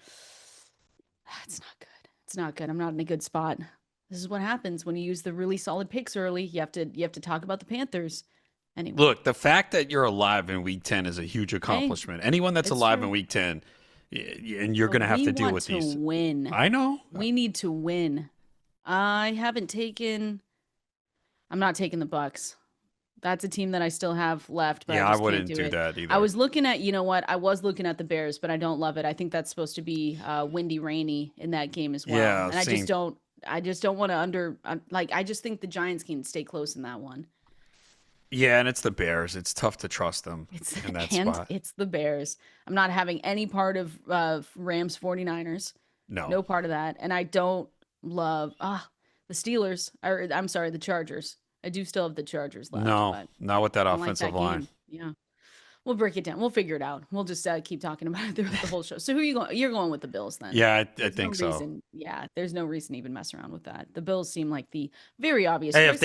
It's not good. It's not good. I'm not in a good spot. This is what happens when you use the really solid picks early. You have to talk about the Panthers. Anyway, Look, the fact that you're alive in week 10 is a huge hey, accomplishment. Anyone that's it's alive in true. week 10, and you're But going to have we to deal want with to these. win. I know. We need to win. I haven't taken. I'm not taking the Bucks. That's a team that I still have left, but I Yeah, I just can't wouldn't do do it. that I either. was looking at, you know what? I was looking at the Bears, but I don't love it. I think that's supposed to be windy, rainy in that game as well. Yeah, And I just same. don't. I just don't want to like. I just think the Giants can stay close in that one. Yeah, and it's the Bears. It's tough to trust them It's in that and spot. it's the Bears. I'm not having any part of Rams 49ers. No. No part of that. And I don't love the Steelers. Or I'm sorry, the Chargers. I do still have the Chargers left, No, but not with that I don't like offensive that line. game. Yeah. We'll break it down. We'll figure it out. We'll just keep talking about it throughout the whole show. So who are you going? You're going with the Bills then. Yeah, I There's no think so. reason. Yeah, there's no reason to even mess around with that. The Bills seem like the very obvious Hey, choice. I'm if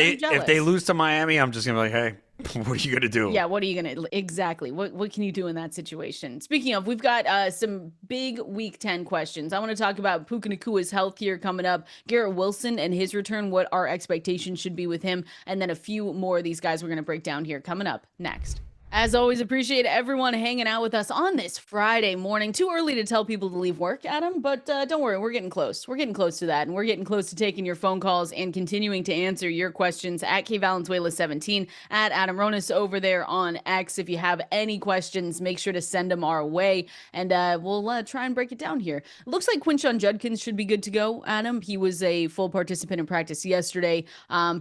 they jealous. lose to Miami, I'm just gonna be like, hey, what are you gonna do? Yeah, what are you gonna exactly? What can you do in that situation? Speaking of, we've got some big Week 10 questions. I want to talk about Puka Nacua's health here coming up. Garrett Wilson and his return. What our expectations should be with him, and then a few more of these guys we're gonna break down here coming up next. As always, appreciate everyone hanging out with us on this Friday morning. Too early to tell people to leave work, Adam, but don't worry, we're getting close. We're getting close to that, and we're getting close to taking your phone calls and continuing to answer your questions at KValenzuela17, at Adam Ronis over there on X. If you have any questions, make sure to send them our way, and we'll try and break it down here. It looks like Quinshon Judkins should be good to go, Adam. He was a full participant in practice yesterday.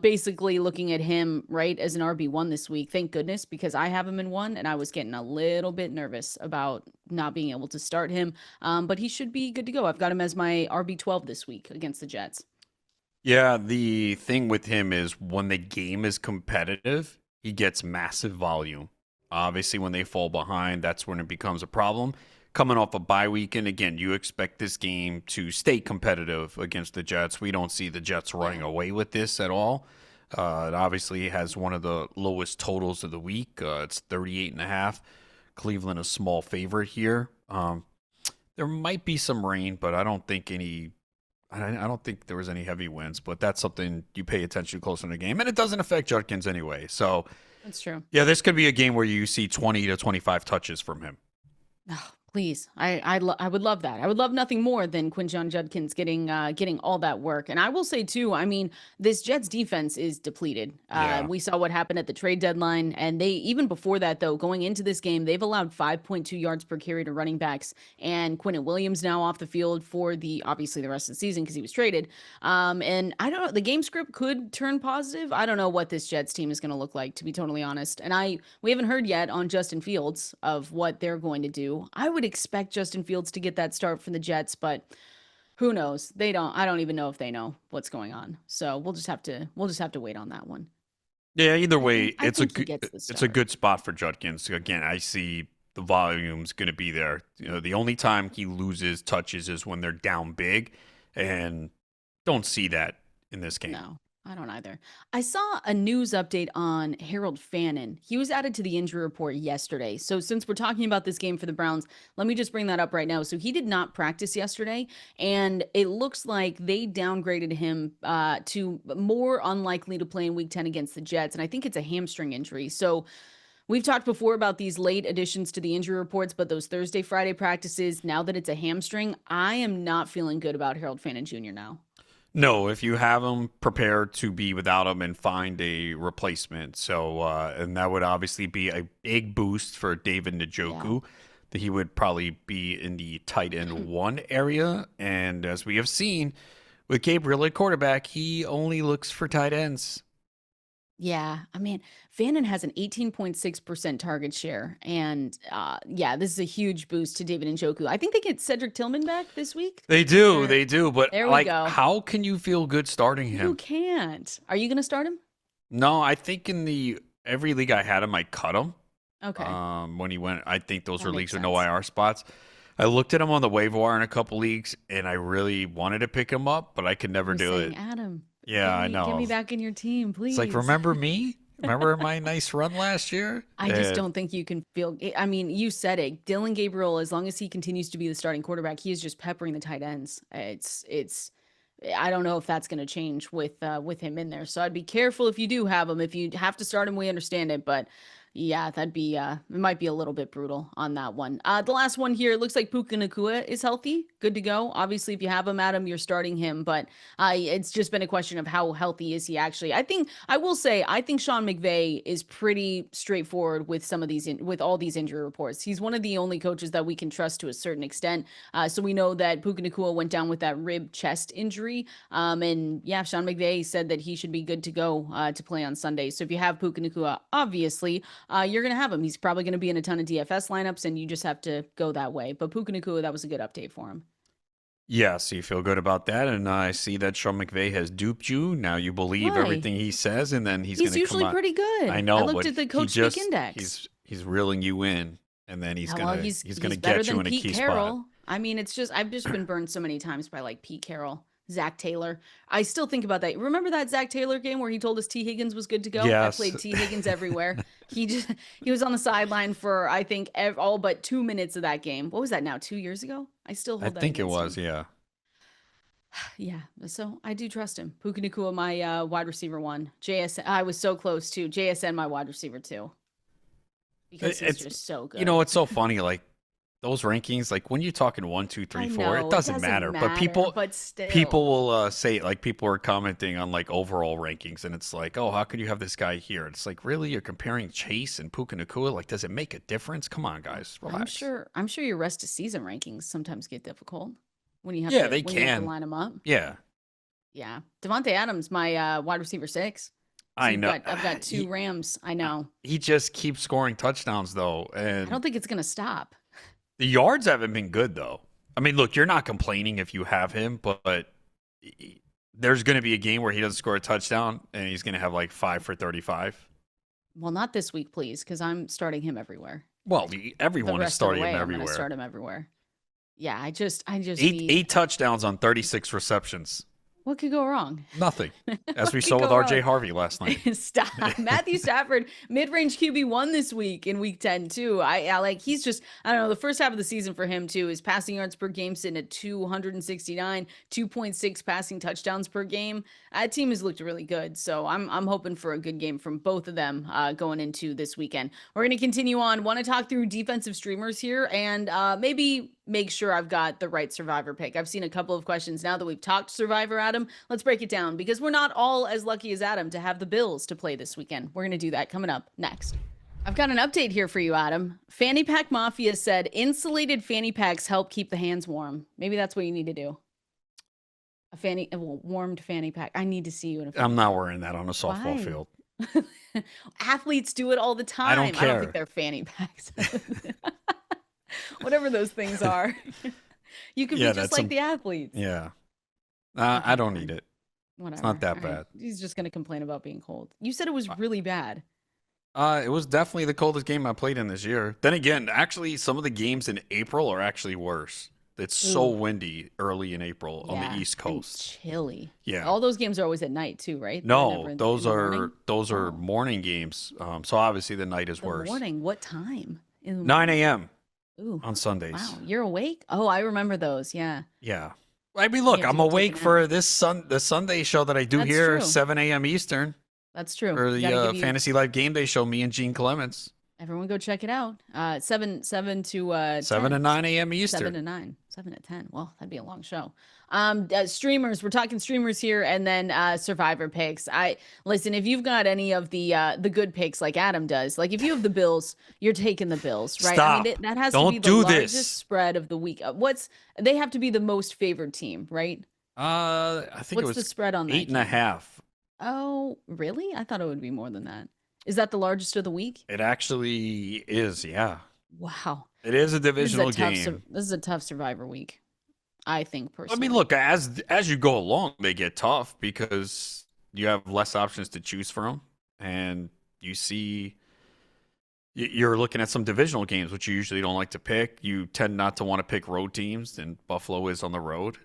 Basically looking at him, right, as an RB1 this week. Thank goodness, because I have him in one, and I was getting a little bit nervous about not being able to start him. But he should be good to go. I've got him as my RB12 this week against the Jets. Yeah, the thing with him is when the game is competitive, he gets massive volume. Obviously, when they fall behind, that's when it becomes a problem. Coming off a bye week, and again, you expect this game to stay competitive against the Jets. We don't see the Jets running Yeah. away with this at all. It obviously has one of the lowest totals of the week. It's 38.5. Cleveland a small favorite here. There might be some rain, but I don't think there was any heavy winds, but that's something you pay attention to closer in the game, and it doesn't affect Judkins anyway. So, That's true. yeah, this could be a game where you see 20 to 25 touches from him. Oh, please, I would love that. I would love nothing more than Quinshon Judkins getting all that work. And I will say too, I mean, this Jets defense is depleted. Yeah. We saw what happened at the trade deadline, and they even before that though, going into this game, they've allowed 5.2 yards per carry to running backs. And Quentin Williams now off the field for the obviously the rest of the season because he was traded. And I don't know, the game script could turn positive. I don't know what this Jets team is going to look like, to be totally honest. And we haven't heard yet on Justin Fields of what they're going to do. I would expect Justin Fields to get that start for the Jets, but who knows? I don't even know if they know what's going on. So we'll just have to wait on that one. Yeah, either I way, think I think he gets the it's a start. good spot for Judkins. Again, I see the volume's going to be there. The only time he loses touches is when they're down big, and don't see that in this game. No, I don't either. I saw a news update on Harold Fannin. He was added to the injury report yesterday. So since we're talking about this game for the Browns, let me just bring that up right now. So he did not practice yesterday, and it looks like they downgraded him to more unlikely to play in Week 10 against the Jets. And I think it's a hamstring injury. So we've talked before about these late additions to the injury reports, but those Thursday, Friday practices, now that it's a hamstring, I am not feeling good about Harold Fannin Jr. now. No, if you have him, prepare to be without him and find a replacement. So, and that would obviously be a big boost for David Yeah. Njoku. That he would probably be in the tight end one area. And as we have seen with Gabriel at quarterback, he only looks for tight ends. Yeah, I mean, Fannin has an 18.6% target share. And yeah, this is a huge boost to David Njoku. I think they get Cedric Tillman back this week. They do, Or, they do. But there we like, go. how can you feel good starting You him? can't. Are you going to start him? No, I think in the every league I had him, I cut him. Okay. When he went, I think those That were makes leagues with no sense. IR spots. I looked at him on the waiver wire in a couple leagues, and I really wanted to pick him up, but I could never I'm do saying, it. Adam, Yeah, I get me know. back in your team, It's like, please. remember me? Remember my nice run last year? I just don't think you can feel. I mean, you said it. Dylan Gabriel, as long as he continues to be the starting quarterback, he is just peppering the tight ends. It's. I don't know if that's going to change with him in there. So I'd be careful if you do have him. If you have to start him, we understand it, but yeah, that'd be it might be a little bit brutal on that one. The last one here, it looks like Puka Nacua is healthy, good to go. Obviously, if you have him, Adam, you're starting him, but it's just been a question of how healthy is he actually. I will say I think Sean McVay is pretty straightforward with some of these with all these injury reports. He's one of the only coaches that we can trust to a certain extent. So we know that Puka Nacua went down with that rib chest injury. And yeah, Sean McVay said that he should be good to go to play on Sunday. So if you have Puka Nacua, obviously, you're going to have him. He's probably going to be in a ton of DFS lineups, and you just have to go that way. But Puka Nacua, that was a good update for him. Yeah, so you feel good about that, and I see that Sean McVay has duped you. Now you believe Why? everything he says, and then he's going He's to come usually out. pretty I good. I know, looked but at the he Coach Speak just Index. he's reeling you in, and then he's Yeah, well, gonna he's gonna better get you than in a Pete key spot. Carroll. I mean, I've just been burned so many times by like Pete Carroll, Zach Taylor. I still think about that. Remember that Zach Taylor game where he told us T Higgins was good to go? I Yes, played T Higgins everywhere. He was on the sideline for I think all but 2 minutes of that game. What was that now? 2 years ago? I still I hold that think it against was. him. Yeah. Yeah, so I do trust him. Puka Nacua, my wide receiver one. JSN, I was so close to JSN, my wide receiver two, because he's It's just so you know good. it's so funny like those rankings like when you're talking one two I three four it know it doesn't doesn't matter but matter, people but people still. will say like people are commenting on like overall rankings and it's like oh how could you have this guy here it's like really you're comparing Chase and Puka Nacua like does it make a difference come on guys I'm relax. sure. I'm sure your rest of season rankings sometimes get difficult when you have Yeah to they can. line them up. Yeah Yeah, Devontae Adams, my wide receiver six. So I know. I've got two Rams. I know. He just keeps scoring touchdowns though I and don't think it's gonna stop. the yards haven't been good though. I mean look you're not complaining if you have him but there's going to be a game where he doesn't score a touchdown and he's going to have like 5 for 35. Well, not this week, please, because I'm starting him everywhere. Well, The everyone is rest of the starting him way, I'm gonna everywhere. start him everywhere. Yeah, I just Eight need. eight touchdowns on 36 receptions. What could go wrong? Nothing, as we What could saw with go R.J. wrong? Harvey last night. Stop. Matthew Stafford, mid-range QB1 this week in week 10 too. I like he's just I don't know, the first half of the season for him too is passing yards per game sitting at 269, 2.6 passing touchdowns per game. That team has looked really good. So I'm hoping for a good game from both of them going into this weekend. We're going to continue on. Want to talk through defensive streamers here and maybe make sure I've got the right survivor pick. I've seen a couple of questions now that we've talked survivor, Adam. Let's break it down because we're not all as lucky as Adam to have the Bills to play this weekend. We're going to do that coming up next. I've got an update here for you, Adam. Fanny Pack Mafia said insulated fanny packs help keep the hands warm. Maybe that's what you need to do. A warmed fanny pack. I need to see you in a fanny I'm not pack. wearing that on a softball Why? field. Athletes do it all the I don't time. I don't think care. they're fanny packs. Whatever those things are. You could Yeah, be just like the athletes. yeah. Okay, I don't fine. need it. Whatever. It's not that All right. bad. He's just going to complain about being cold. You said it was really bad. It was definitely the coldest game I played in this year. Then again, actually, some of the games in April are actually worse It's so Ooh, windy early in April on the yeah, East and Coast. chilly. Yeah. All those games are always at night too, right? They're never No, in the morning. those are Oh, morning games. So obviously the night is the worse. morning. What time in the 9 morning? a.m. Ooh, on Sundays. wow, you're awake? Oh, I remember those. Yeah, Yeah. I mean, you look, have to I'm go take a awake nap. for the Sunday show that I do That's here, true. 7 a.m. Eastern, That's true. or You the got to give you Fantasy Life Game Day show. Me and Gene Clements, everyone go check it out. 7 to 7 10. and 9 a.m. 7 Eastern. to 9, 7 to 10. Well, that'd be a long show. Streamers, we're talking streamers here, and then survivor picks. I listen, if you've got any of the good picks like Adam does, like if you have the Bills, you're taking the Bills, right? I mean, Stop! that has to be Don't the do largest this. spread of the week. They have to be the most favored team, right? I think it What's the was spread on eight that and a game? half. Oh, really? I thought it would be more than that. Is that the largest of the week? It actually is. Yeah, Wow. it is a This is a divisional game. this is a tough survivor week, I think I mean, personally. look, as you go along, they get tough because you have less options to choose from, and you see you're looking at some divisional games, which you usually don't like to pick. You tend not to want to pick road teams, and Buffalo is on the road.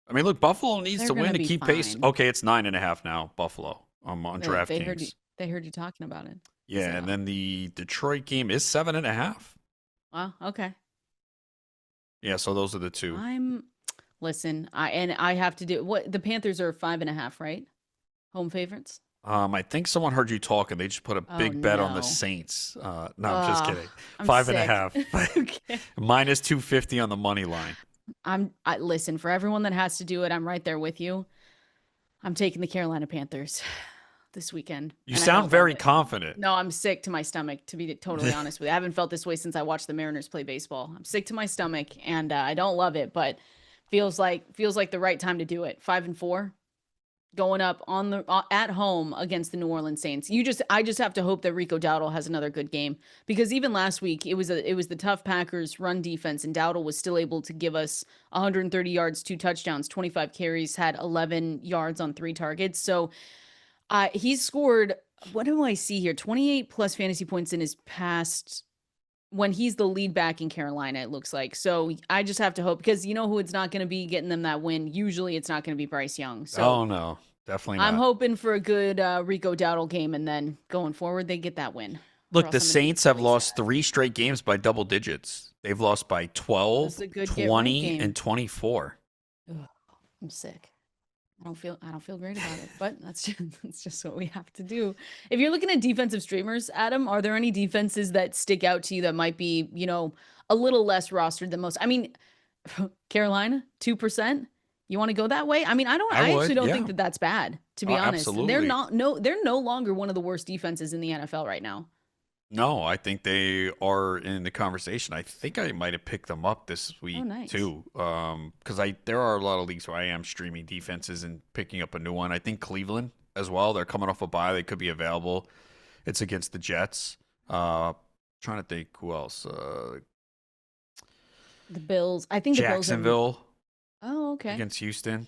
I mean, look, Buffalo needs They're to win gonna to be keep pace. fine. Okay, it's 9.5 now, Buffalo on They heard you. DraftKings. They heard you talking about it. Yeah, and So, then the Detroit game is 7.5. well, okay. Yeah, so those are the two. I'm listen. I have to do what the Panthers are 5.5, right? Home favorites. I think someone heard you talk, and they just put a Oh big bet on the no. Saints. No, I'm just Ugh, kidding. I'm Five and a sick. half, Okay. minus 250 on the money line. I listen for everyone that has to do it. I'm right there with you. I'm taking the Carolina Panthers this weekend, You and I sound don't love very it. confident. No, I'm sick to my stomach, to be totally honest with you. I haven't felt this way since I watched the Mariners play baseball. I'm sick to my stomach, and I don't love it, but feels like the right time to do it. 5-4, going up on the at home against the New Orleans Saints. I just have to hope that Rico Dowdle has another good game, because even last week it was the tough Packers run defense, and Dowdle was still able to give us 130 yards, 2 touchdowns, 25 carries, had 11 yards on 3 targets. So he's scored, what do I see here? 28 plus fantasy points in his past when he's the lead back in Carolina, it looks like. So I just have to hope, because you know who it's not going to be getting them that win. Usually it's not going to be Bryce Young. So Oh no, definitely I'm not. hoping for a good Rico Dowdle game, and then going forward, they get that win. Or Look, the else I'm going to be Saints have really sad. lost 3 straight games by double digits. They've lost by This is 12, a good get right 20, game. and 24. Ugh, I'm sick. I don't feel great about it, but that's just what we have to do. If you're looking at defensive streamers, Adam, are there any defenses that stick out to you that might be, a little less rostered than most? I mean, Carolina, 2%. You want to go that way? I mean, I I actually would, don't think yeah. that that's bad, to be honest. Absolutely. They're no longer one of the worst defenses in the NFL right now. No, I think they are in the conversation. I think I might have picked them up this Oh, week nice. too, because there are a lot of leagues where I am streaming defenses and picking up a new one. I think Cleveland as well. They're coming off a bye. They could be available. It's against the Jets. Trying to think who else. The Bills. I think the Bills are. Jacksonville Oh, okay. against Houston.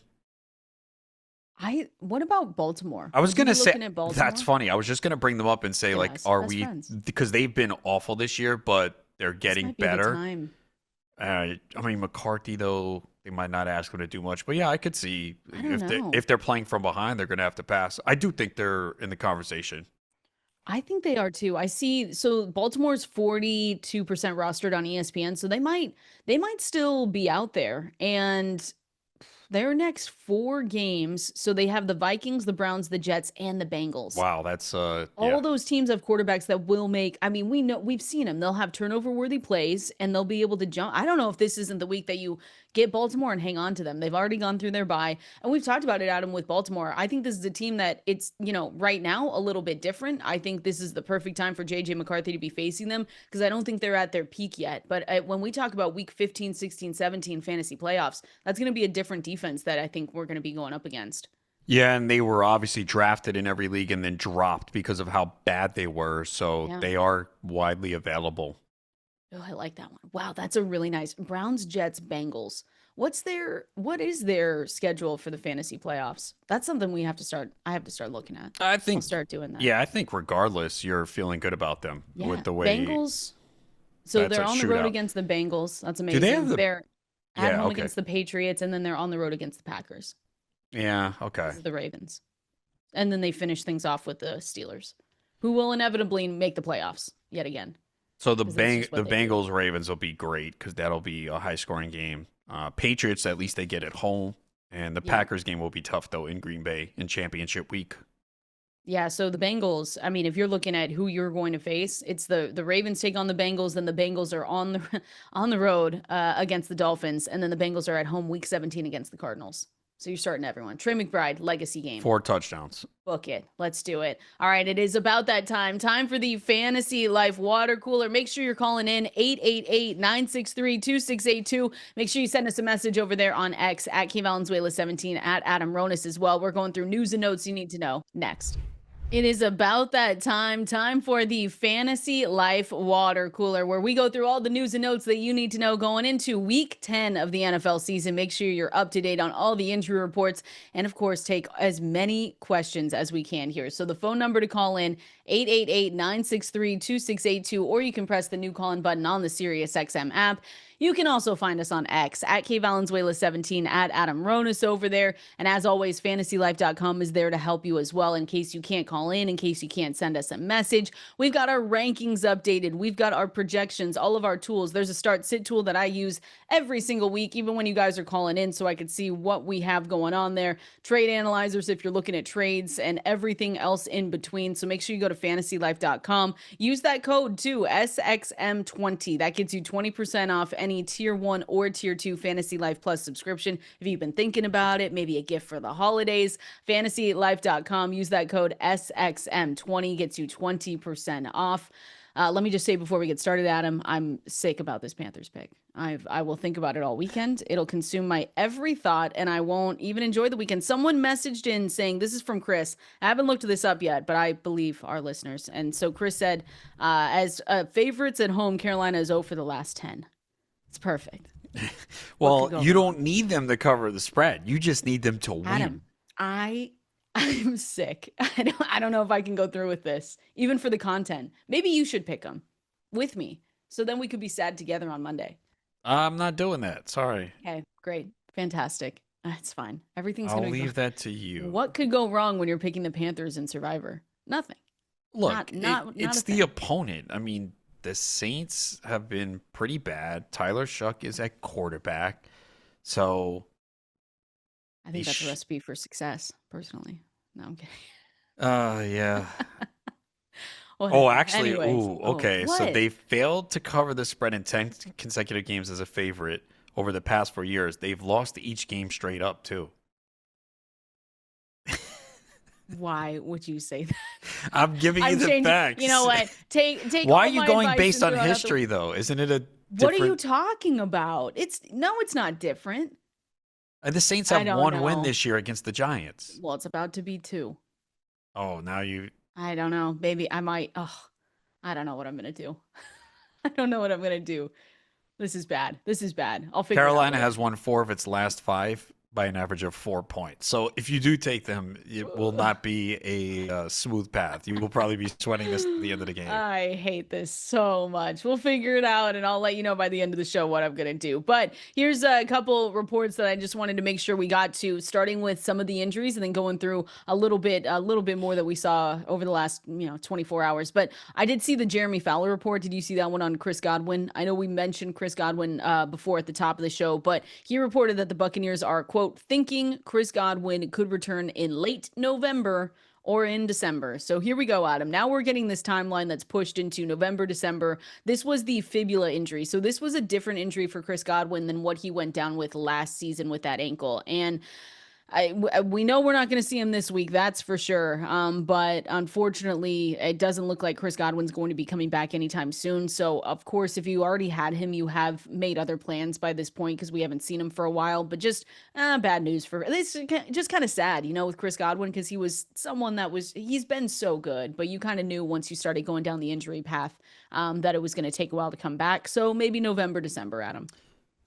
What about Baltimore? I was Would you gonna be say looking at Baltimore? that's funny. I was just gonna bring them up and say, like, Yes, are best we, friends. because they've been awful this year, but they're This getting might be the better. time. I mean, McCarthy, though, they might not ask him to do much, but yeah, I could see I don't know. if they're playing from behind, they're gonna have to pass. I do think they're in the conversation. I think they are too. I see. So Baltimore's 42% rostered on ESPN, so they might still be out there. And their next 4 games, so they have the Vikings, the Browns, the Jets, and the Bengals. Wow, that's All yeah. those teams have quarterbacks that will make, I mean, we've seen them. They'll have turnover worthy plays, and they'll be able to jump. I don't know if this isn't the week that you get Baltimore and hang on to them. They've already gone through their bye, and we've talked about it, Adam, with Baltimore. I think this is a team that it's, right now a little bit different. I think this is the perfect time for JJ McCarthy to be facing them, because I don't think they're at their peak yet. But when we talk about week 15, 16, 17 fantasy playoffs, that's going to be a different defense that I think we're going to be going up against. Yeah, and they were obviously drafted in every league and then dropped because of how bad they were. So Yeah. they are widely available. Oh, I like that one. Wow, that's a really nice Browns, Jets, Bengals. What is their schedule for the fantasy playoffs? That's something I have to start looking at. I I'll think, start doing that. yeah, I think regardless, you're feeling good about them Yeah. with the way Bengals. So that's they're a on the road shootout. against the Bengals. That's Do amazing. they have the They're At Yeah, home okay. against the Patriots, and then they're on the road against the Packers. Yeah, okay. This is the Ravens. And then they finish things off with the Steelers, who will inevitably make the playoffs yet again, So the because that's just what the they do. Bengals Ravens will be great because that'll be a high scoring game. Patriots, at least they get at home, and the Yeah. Packers game will be tough though in Green Bay in championship week. Yeah, so the Bengals, I mean, if you're looking at who you're going to face, it's the Ravens take on the Bengals, then the Bengals are on the on the road against the Dolphins, and then the Bengals are at home week 17 against the Cardinals. So you're starting everyone. Trey McBride, legacy game. 4 touchdowns. Book it. Let's do it. All right, it is about that time. Time for the Fantasy Life Water Cooler. Make sure you're calling in 888-963-2682. Make sure you send us a message over there on X at Valenzuela17 at Adam Ronis as well. We're going through news and notes you need to know next. It is about that time. Time for the Fantasy Life Water Cooler, where we go through all the news and notes that you need to know going into week 10 of the NFL season. Make sure you're up to date on all the injury reports and, of course, take as many questions as we can here. So the phone number to call in, 888-963-2682, or you can press the new call-in button on the Sirius XM app. You can also find us on X at KValenzuela17 at Adam Ronis over there. And as always, fantasylife.com is there to help you as well in case you can't call in case you can't send us a message. We've got our rankings updated. We've got our projections, all of our tools. There's a start sit tool that I use every single week, even when you guys are calling in, so I can see what we have going on there. Trade analyzers if you're looking at trades and everything else in between. So make sure you go to fantasylife.com. Use that code too, SXM20. That gets you 20% off any tier 1 or tier 2 Fantasy Life Plus subscription. If you've been thinking about it, maybe a gift for the holidays, fantasylife.com. Use that code SXM20, gets you 20% off. Let me just say before we get started, Adam, I'm sick about this Panthers pick. I will think about it all weekend. It'll consume my every thought, and I won't even enjoy the weekend. Someone messaged in saying, this is from Chris. I haven't looked this up yet, but I believe our listeners. And so Chris said, as favorites at home, Carolina is 0 for the last 10. It's perfect. Well, you don't need them to cover the spread. You just need them to Adam, win. I'm sick. I don't know if I can go through with this, even for the content. Maybe you should pick them with me, so then we could be sad together on Monday. I'm not doing that. Sorry. Okay, great, fantastic. It's fine. Everything's I'll gonna leave that to you. What could go wrong when you're picking the Panthers in Survivor? Nothing. Look, not it's the opponent. I mean, the Saints have been pretty bad. Tyler Shuck is at quarterback. So I think that's a recipe for success, personally. No, I'm kidding. Yeah. Whatever. Actually, Anyways. okay. So they failed to cover the spread in 10 consecutive games as a favorite over the past 4 years. They've lost each game straight up, too. Why would you say that? I'm giving you the facts. You know what? Take. Why are you going based on history, though? Isn't it a different... What are you talking about? It's not different. The Saints have one win this year against the Giants. Well, it's about to be 2. Oh, now you... I don't know. Maybe I might... I don't know what I'm going to do. I don't know what I'm going to do. This is bad. I'll figure it out. Carolina has won 4 of its last 5 by an average of 4 points. So if you do take them, it will not be a smooth path. You will probably be sweating this at the end of the game. I hate this so much. We'll figure it out, and I'll let you know by the end of the show what I'm going to do. But here's a couple reports that I just wanted to make sure we got to, starting with some of the injuries and then going through a little bit more that we saw over the last 24 hours. But I did see the Jeremy Fowler report. Did you see that one on Chris Godwin? I know we mentioned Chris Godwin before at the top of the show, but he reported that the Buccaneers are, quote, thinking Chris Godwin could return in late November or in December. So here we go, Adam. Now we're getting this timeline that's pushed into November, December. This was the fibula injury. So this was a different injury for Chris Godwin than what he went down with last season with that ankle. And we know we're not going to see him this week, that's for sure. But unfortunately, it doesn't look like Chris Godwin's going to be coming back anytime soon. So, of course, if you already had him, you have made other plans by this point because we haven't seen him for a while. But just bad news for this. Just kind of sad, with Chris Godwin, because he was someone he's been so good. But you kind of knew once you started going down the injury path that it was going to take a while to come back. So maybe November, December, Adam.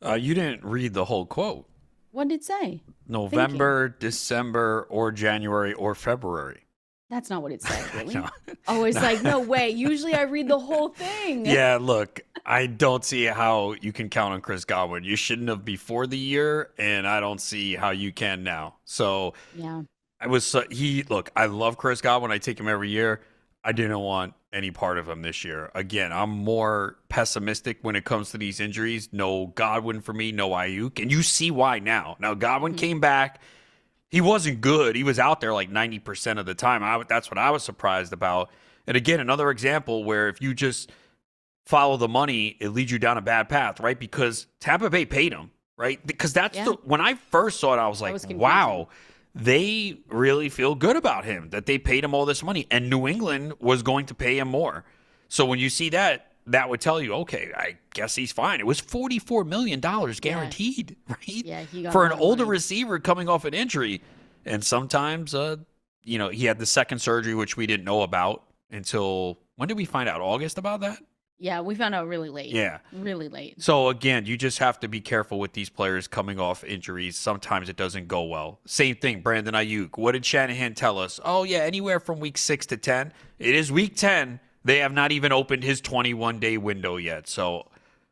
You didn't read the whole quote. What did it say? November, December, or January, or February. That's not what it said, No, really. Oh, it's no. like, no way. Usually I read the whole thing. Yeah, look, I don't see how you can count on Chris Godwin. You shouldn't have before the year, and I don't see how you can now. So Yeah. I was he look. I love Chris Godwin. I take him every year. I didn't want any part of him this year. Again, I'm more pessimistic when it comes to these injuries. No Godwin for me, no Ayuk, and you see why now. Now Godwin Mhm. came back. He wasn't good. He was out there like 90% of the time. That's what I was surprised about. And again, another example where if you just follow the money, it leads you down a bad path, right? Because Tampa Bay paid him, right? Because that's Yeah. the when I first saw it, I was That like, was confusing. wow, they really feel good about him that they paid him all this money, and New England was going to pay him more. So when you see that, that would tell you, okay, I guess he's fine. It was $44 million Yeah. guaranteed, right, Yeah. He got a for an lot of older money. receiver coming off an injury, and sometimes, he had the second surgery, which we didn't know about until when did we find out? August about that? Yeah. We found out really late. Yeah. Really late. So again, you just have to be careful with these players coming off injuries. Sometimes it doesn't go well. Same thing, Brandon Ayuk. What did Shanahan tell us? Oh yeah, anywhere from week 6 to 10. It is week 10. They have not even opened his 21-day window yet. So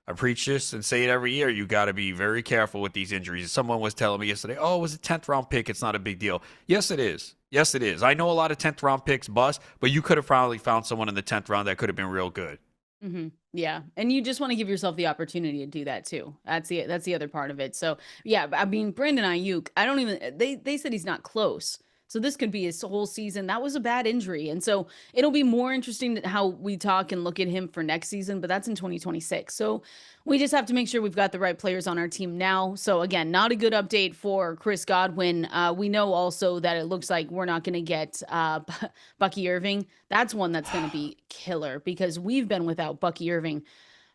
I preach this and say it every year. You got to be very careful with these injuries. Someone was telling me yesterday, "Oh, it was a 10th round pick. It's not a big deal." Yes, it is. Yes, it is. I know a lot of 10th round picks bust, but you could have probably found someone in the 10th round that could have been real good. Yeah, and you just want to give yourself the opportunity to do that too. That's the other part of it. So yeah, I mean Brandon Ayuk, I don't even they said he's not close. So this could be his whole season. That was a bad injury, and so it'll be more interesting how we talk and look at him for next season. But that's in 2026. So we just have to make sure we've got the right players on our team now. So again, not a good update for Chris Godwin. We know also that it looks like we're not going to get Bucky Irving. That's one that's going to be killer because we've been without Bucky Irving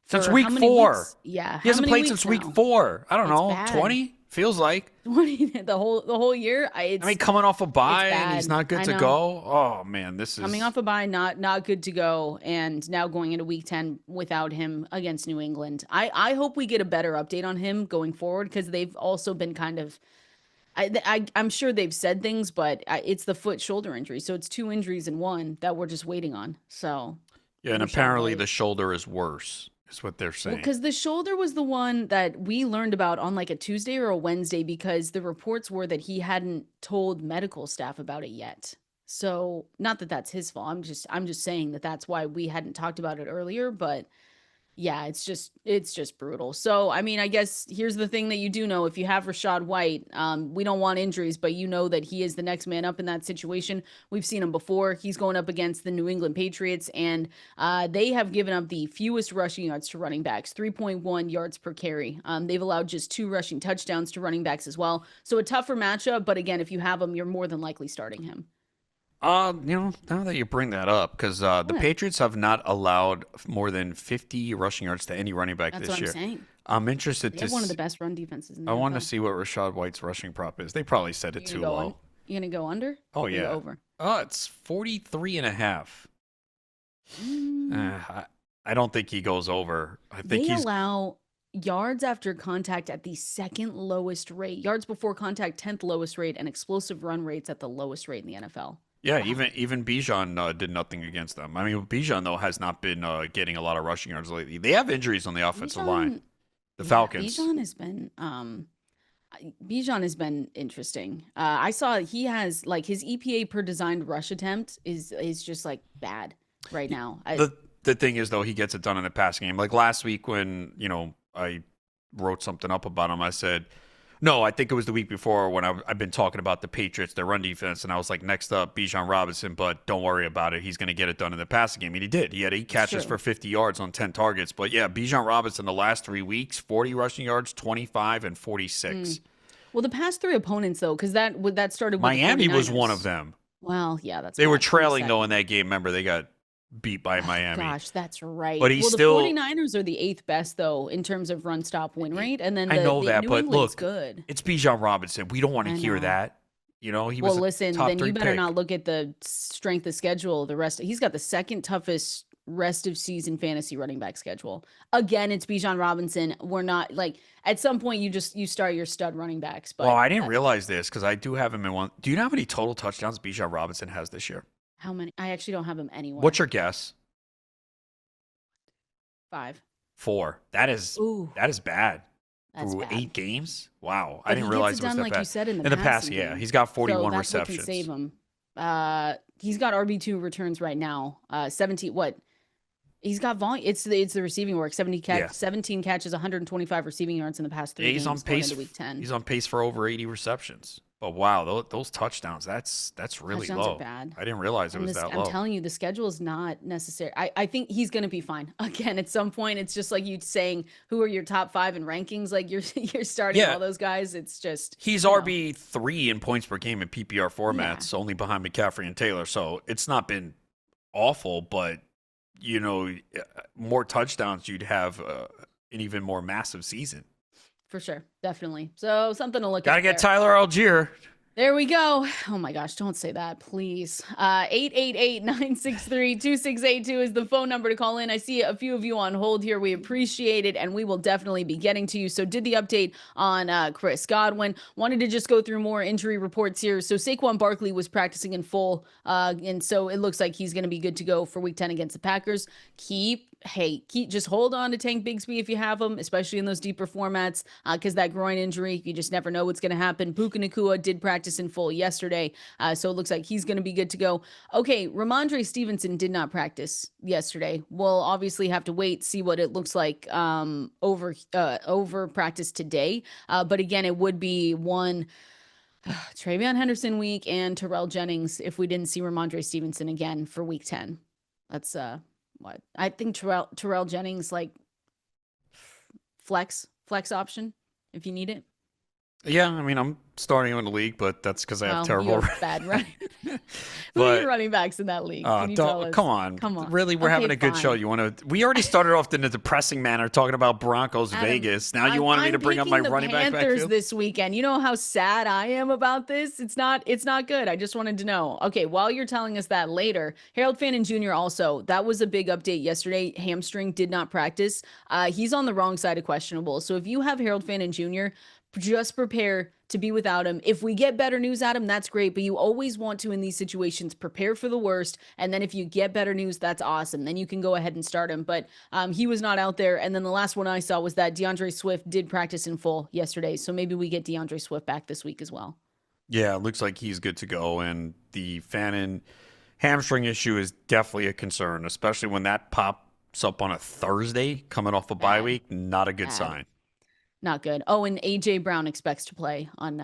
Since for week how many 4. weeks? Yeah, He how hasn't many played weeks since week now? 4. I don't It's know, bad. 20 feels like. 20 the whole year. I mean, It's coming off a it's bye and he's bad. not good I to know. go. Oh man, this Coming is off a bye, not good to go, and now going into week 10 without him against New England. I hope we get a better update on him going forward because they've also been kind of I'm sure they've said things, but it's the foot shoulder injury, so it's two injuries in one that we're just waiting on. So yeah, and Rashad apparently White. the shoulder is worse, is what they're Well, saying. because the shoulder was the one that we learned about on like a Tuesday or a Wednesday because the reports were that he hadn't told medical staff about it yet. So, not that that's his fault. I'm just saying that that's why we hadn't talked about it earlier, but yeah, it's just brutal. So, I mean, I guess here's the thing that you do know: if you have Rashad White, we don't want injuries, but you know that he is the next man up in that situation. We've seen him before. He's going up against the New England Patriots, and they have given up the fewest rushing yards to running backs, 3.1 yards per carry. They've allowed just 2 rushing touchdowns to running backs as well. So a tougher matchup, but again, if you have him, you're more than likely starting him. Now that you bring that up, because the What? Patriots have not allowed more than 50 rushing yards to any running back That's this what I'm year. saying. I'm interested They to. have one of the best run defenses in the I want to NFL. see what Rashad White's rushing prop is. They probably set it You gonna too go low. You gonna go under? Oh Or you go yeah. over? Oh, it's 43 and a half. Mm, I don't think he goes over. I think they he's allow yards after contact at the second lowest rate, yards before contact 10th lowest rate, and explosive run rates at the lowest rate in the NFL. yeah. Wow. Even Bijan did nothing against them. I mean, Bijan though has not been getting a lot of rushing yards lately. They have injuries on the offensive line. Bijan, The yeah, Falcons. Bijan has been interesting. I saw he has like his EPA per designed rush attempt is just like bad right now. The thing is though, he gets it done in the passing game. Like last week when I wrote something up about him, I said. No, I think it was the week before when I've been talking about the Patriots, their run defense, and I was like, next up, Bijan Robinson, but don't worry about it. He's going to get it done in the passing game. And he did. He had 8 It's catches true. for 50 yards on 10 targets. But yeah, Bijan Robinson the last 3 weeks, 40 rushing yards, 25 and 46. Well, the past three opponents though, because that started with the Miami was one of 49ers. them. Well, yeah, that's They were bad. trailing though 27. in that game. Remember, they got beat by Oh, Miami. gosh, that's right. But he's Well, the still 49ers are the eighth best though in terms of run stop win rate, and then I the, know the that, New but England's look, good. it's Bijan Robinson. We don't want to I hear know. that. He Well, was a listen, top then 3 you better pick. not look at the strength of schedule. He's got the second toughest rest of season fantasy running back schedule. Again, it's Bijan Robinson. We're not like at some point you start your stud running backs, Well, but I didn't realize this because I do have him in one. Do you know how many total touchdowns Bijan Robinson has this year? How many? I actually don't have him anywhere. What's your guess? 5. 4. Ooh, That is bad. that's Through bad. 8 games? Wow. I But didn't he gets realize it it was done, that like you bad. said, in the In the past, passing yeah. game. He's got So 41 that's what can save receptions. him. He's got RB2 returns right now. 17. What? He's got volume. It's the receiving work. Yeah. 17 catches, 125 receiving yards in the past Yeah, 3 games going into week 10. He's on pace for over 80 receptions. But wow, those touchdowns, that's really Touchdowns are low. bad. I didn't realize it And was this, that I'm low. telling you, the schedule is not necessary. I think he's going to be fine. Again, at some point, it's just like you saying, who are your top 5 in rankings? Like you're starting Yeah. all those guys. It's just, He's RB3 in points per game in PPR yeah, formats, only behind McCaffrey and Taylor. So it's not been awful, but more touchdowns, you'd have an even more massive season. for sure. Definitely. So something to look Gotta at get there. Tyler Algier. There we go. Oh my gosh, don't say that, please. 888-963-2682 is the phone number to call in. I see a few of you on hold here. We appreciate it, and we will definitely be getting to you. So did the update on Chris Godwin. Wanted to just go through more injury reports here. So Saquon Barkley was practicing in full, and so it looks like he's going to be good to go for Week 10 against the Packers. Just hold on to Tank Bigsby if you have him, especially in those deeper formats, because that groin injury, you just never know what's going to happen. Puka Nacua did practice in full yesterday, so it looks like he's going to be good to go. Okay, Ramondre Stevenson did not practice yesterday. We'll obviously have to wait, see what it looks like over practice today. But again, it would be one Travion Henderson week and Terrell Jennings if we didn't see Ramondre Stevenson again for Week 10. That's what I think Terrell Jennings, like flex option if you need it. Yeah, I mean, I'm starting him in the league, but that's because I have Well, you terrible. have bad running. Who are But your running backs in that league? Can you tell us? come on. Come on. Really, we're having a good show. Fine. You want to? We already started off in a depressing manner talking about Broncos Adam, Vegas. Now you wanted me to bring up my picking the running back Panthers backfield? this weekend. You know how sad I am about this? It's not good. I just wanted to know. Okay, while you're telling us that later, Harold Fannin Jr. also, that was a big update yesterday. Hamstring, did not practice. He's on the wrong side of questionable. So if you have Harold Fannin Jr., just prepare to be without him. If we get better news at him, that's great. But you always want to, in these situations, prepare for the worst. And then if you get better news, that's awesome. Then you can go ahead and start him. But he was not out there. And then the last one I saw was that DeAndre Swift did practice in full yesterday. So maybe we get DeAndre Swift back this week as well. Yeah, it looks like he's good to go. And the Fannin hamstring issue is definitely a concern, especially when that pops up on a Thursday coming off a bye week. Not a good sign. Not good. Oh, and AJ Brown expects to play on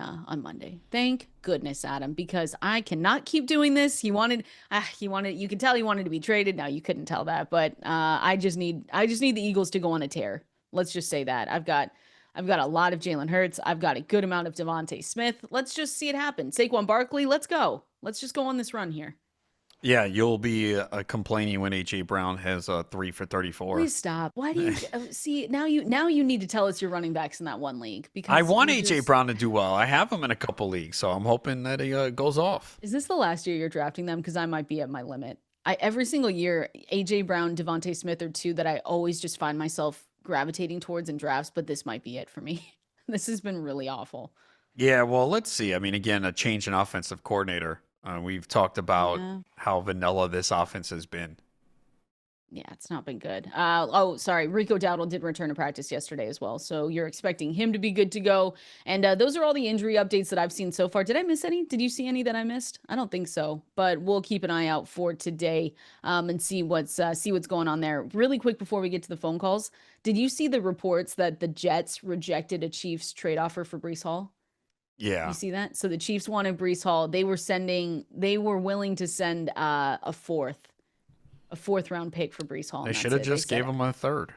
Monday. Thank goodness, Adam, because I cannot keep doing this. He wanted. You can tell he wanted to be traded. Now you couldn't tell that, but I just need the Eagles to go on a tear. Let's just say that I've got a lot of Jalen Hurts. I've got a good amount of Devontae Smith. Let's just see it happen. Saquon Barkley. Let's go. Let's just go on this run here. Yeah, you'll be complaining when A.J. Brown has 3 for 34. Please stop. Why do you see now? You need to tell us your running backs in that one league because I want A.J. Brown to do well. I have him in a couple leagues, so I'm hoping that he goes off. Is this the last year you're drafting them? Because I might be at my limit. Every single year, A.J. Brown, Devontae Smith are two that I always just find myself gravitating towards in drafts. But this might be it for me. This has been really awful. Yeah, well, let's see. I mean, again, a change in offensive coordinator. We've talked about how vanilla this offense has been. Yeah, it's not been good. Sorry. Rico Dowdle did return to practice yesterday as well. So you're expecting him to be good to go. And those are all the injury updates that I've seen so far. Did I miss any? Did you see any that I missed? I don't think so. But we'll keep an eye out for today and see what's going on there. Really quick before we get to the phone calls. Did you see the reports that the Jets rejected a Chiefs trade offer for Breece Hall? Yeah. You see that? So the Chiefs wanted Breece Hall. They were willing to send a fourth round pick for Breece Hall. They should have just gave him a third.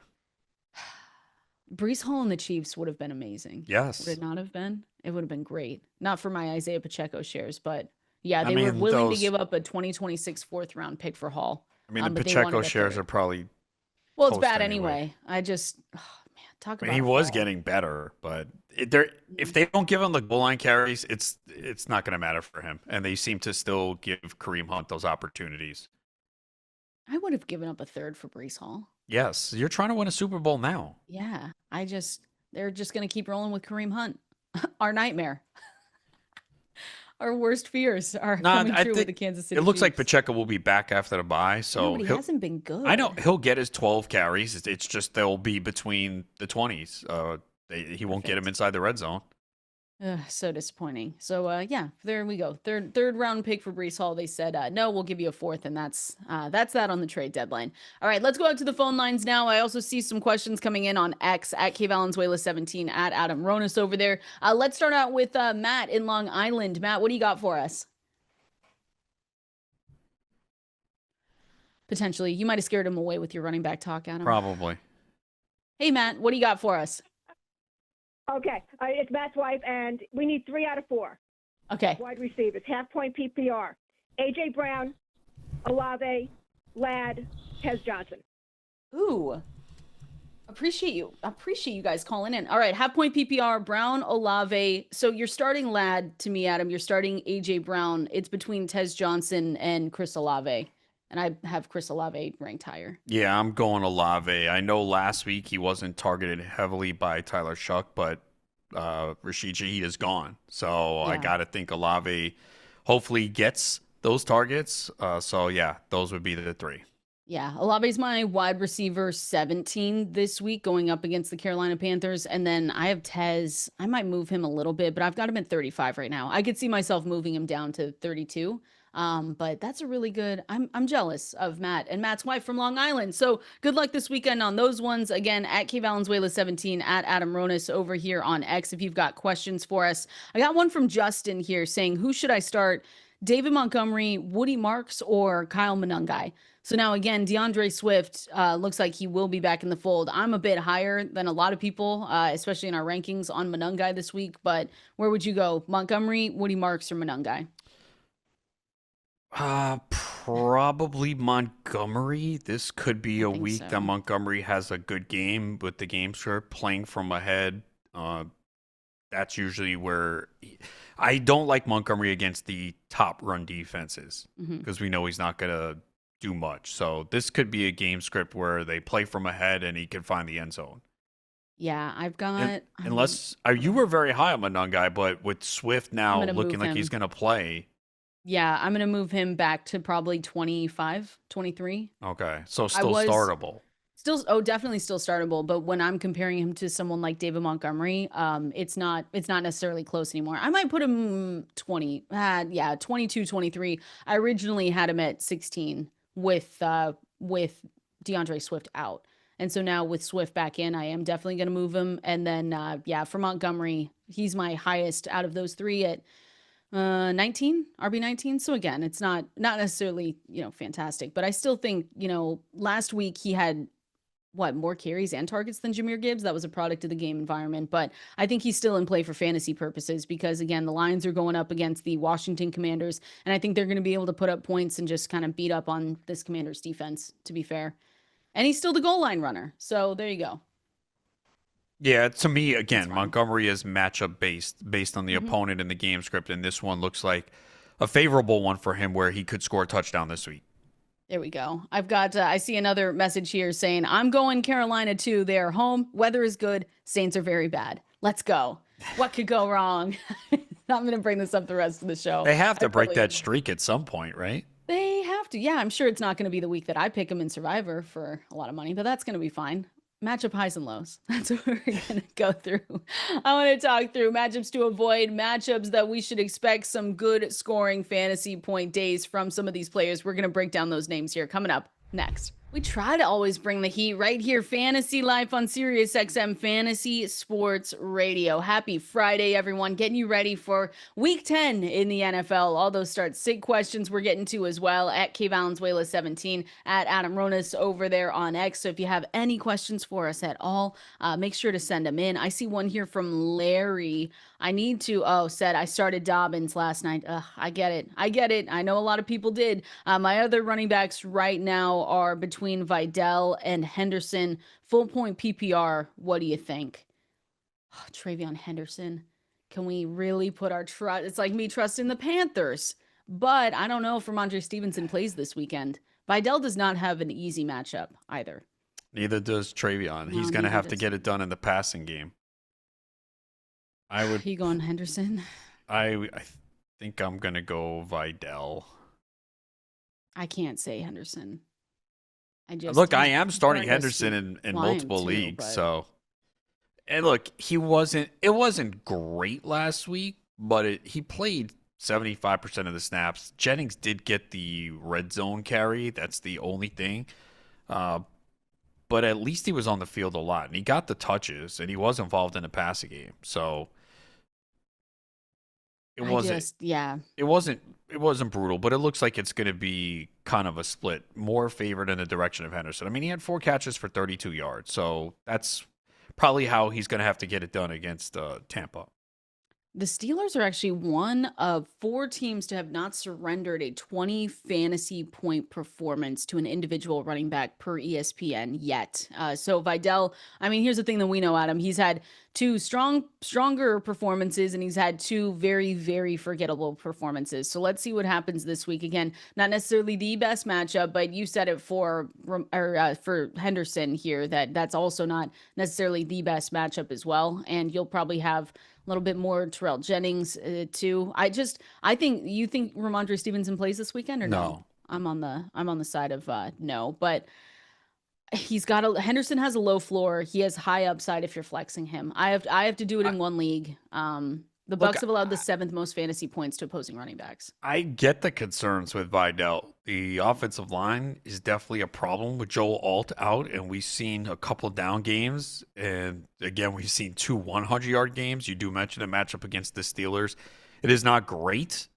Breece Hall and the Chiefs would have been amazing. Yes. Would it not have been? It would have been great. Not for my Isaiah Pacheco shares, but yeah, they were willing to give up a 2026 fourth round pick for Hall. I mean, the Pacheco shares are probably it's bad anyway. I just talk about he was getting better, but if they don't give him the goal line carries, it's not going to matter for him. And they seem to still give Kareem Hunt those opportunities. I would have given up a third for Breece Hall. Yes, you're trying to win a Super Bowl now. Yeah, they're just going to keep rolling with Kareem Hunt. Our nightmare. Our worst fears are Nah, coming I true with think the Kansas it City looks like Chiefs. Pacheco will be back after the bye, Yeah, but so he he'll. hasn't been I know good. he'll get his 12 carries. It's just they'll be between the 20s. He won't get him Perfect. inside the red zone. Ugh, so disappointing. So yeah, there we go. Third round pick for Brees Hall. They said no, we'll give you a fourth, and that's that on the trade deadline. All right, let's go out to the phone lines now. I also see some questions coming in on X at Valenzuela 17 at Adam Ronis over there. Let's start out with Matt in Long Island. Matt, what do you got for us? Potentially, you might have scared him away with your running back talk, Adam. Probably. Hey Matt, what do you got for us? Okay, it's Matt's wife, and we need 3 out of 4 Okay. wide receivers, half-point PPR. A.J. Brown, Olave, Ladd, Tez Johnson. Ooh. Appreciate you guys calling in. All right, half point PPR, Brown, Olave. So you're starting Ladd to me, Adam. You're starting AJ Brown. It's between Tez Johnson and Chris Olave. And I have Chris Olave ranked higher. Yeah, I'm going Olave. I know last week he wasn't targeted heavily by Tyler Shuck, but Rashid Shaheed is gone. So I Yeah. got to think Olave hopefully gets those targets. So yeah, those would be the 3. Yeah, Olave's my wide receiver 17 this week going up against the Carolina Panthers. And then I have Tez. I might move him a little bit, but I've got him at 35 right now. I could see myself moving him down to 32. But that's a really good. I'm jealous of Matt and Matt's wife from Long Island. So good luck this weekend on those ones. Again, at Valenzuela 17 at Adam Ronis over here on X. If you've got questions for us, I got one from Justin here saying, who should I start? David Montgomery, Woody Marks, or Kyle Monangai? So now again, DeAndre Swift looks like he will be back in the fold. I'm a bit higher than a lot of people, especially in our rankings on Monangai this week. But where would you go? Montgomery, Woody Marks, or Monangai? Probably Montgomery. This could be a week so. that Montgomery has a good game with the game script playing from ahead. That's usually where I don't like Montgomery against the top run defenses because we know he's not going to do much. So this could be a game script where they play from ahead and he can find the end zone. Yeah, I've got. Unless you were very high on Monangai, but with Swift now looking like he's going to play. Yeah, I'm going to move him back to probably 25, 23. Okay, so still startable. Definitely still startable. But when I'm comparing him to someone like David Montgomery, it's not necessarily close anymore. I might put him 22, 23. I originally had him at 16 with DeAndre Swift out. And so now with Swift back in, I am definitely going to move him. And then, for Montgomery, he's my highest out of those 3 at 19, RB19. So again, it's not necessarily, fantastic, but I still think, last week he had more carries and targets than Jahmyr Gibbs. That was a product of the game environment, but I think he's still in play for fantasy purposes because again, the Lions are going up against the Washington Commanders, and I think they're going to be able to put up points and just kind of beat up on this Commanders defense, to be fair. And he's still the goal line runner. So there you go. Yeah, to me, again, Montgomery is matchup based on the opponent and the game script, and this one looks like a favorable one for him where he could score a touchdown this week. There we go. I've got, I see another message here saying, I'm going Carolina too. They're home. Weather is good. Saints are very bad. Let's go. What could go wrong? I'm going to bring this up the rest of the show. They have to break that streak at some point, right? They have to. Yeah, I'm sure it's not going to be the week that I pick them in Survivor for a lot of money, but that's going to be fine. Matchup highs and lows. That's what we're going to go through. I want to talk through matchups to avoid, matchups that we should expect some good scoring fantasy point days from some of these players. We're going to break down those names here coming up next. We try to always bring the heat right here. Fantasy Life on Sirius XM Fantasy Sports Radio. Happy Friday, everyone. Getting you ready for week 10 in the NFL. All those start sig questions we're getting to as well at Valenzuela 17 at Adam Ronis over there on X. So if you have any questions for us at all, make sure to send them in. I see one here from Larry. Said I started Dobbins last night. I get it. I know a lot of people did. My other running backs right now are between Vidal and Henderson. Full point PPR. What do you think? Oh, Travion Henderson. Can we really put our trust? It's like me trusting the Panthers. But I don't know if Ramondre Stevenson plays this weekend. Vidal does not have an easy matchup either. Neither does Travion. He's going to have to get it done in the passing game. You going Henderson? think I'm going to go Vidal. I can't say Henderson. Look, I he's am starting burned us Henderson in flying multiple too, leagues, but so and look, it wasn't great last week, but he played 75% of the snaps. Jennings did get the red zone carry. That's the only thing. Uh, but at least he was on the field a lot, and he got the touches, and he was involved in the passing game. So it I wasn't just, yeah. it wasn't it wasn't brutal, but it looks like it's going to be kind of a split, more favored in the direction of Henderson. I mean, he had 4 catches for 32 yards, so that's probably how he's going to have to get it done against Tampa. The Steelers are actually one of 4 teams to have not surrendered a 20 fantasy point performance to an individual running back per ESPN yet. So Vidal, I mean, here's the thing that we know, Adam. He's had 2 stronger performances, and he's had 2 very, very forgettable performances. So let's see what happens this week. Again, not necessarily the best matchup, but you said it for Henderson here that that's also not necessarily the best matchup as well. And you'll probably have a little bit more Terrell Jennings too. I think you think Ramondre Stevenson plays this weekend or no? I'm on the side of no, but Henderson has a low floor. He has high upside if you're flexing him. I have to do it in one league. The Bucks have allowed the 7th most fantasy points to opposing running backs. I get the concerns with Vidal. The offensive line is definitely a problem with Joel Alt out, and we've seen a couple down games. And again, we've seen 2 100-yard games. You do mention a matchup against the Steelers. It is not great.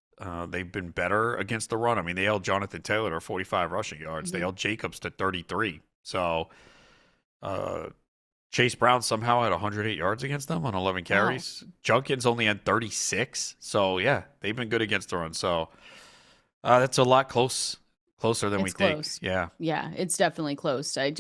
They've been better against the run. I mean, they held Jonathan Taylor to 45 rushing yards. Mm-hmm. They held Jacobs to 33. So Chase Brown somehow had 108 yards against them on 11 carries. Wow. Judkins only had 36. So, yeah, they've been good against the run. So, that's a lot closer than we think. Yeah. Yeah, it's definitely close. I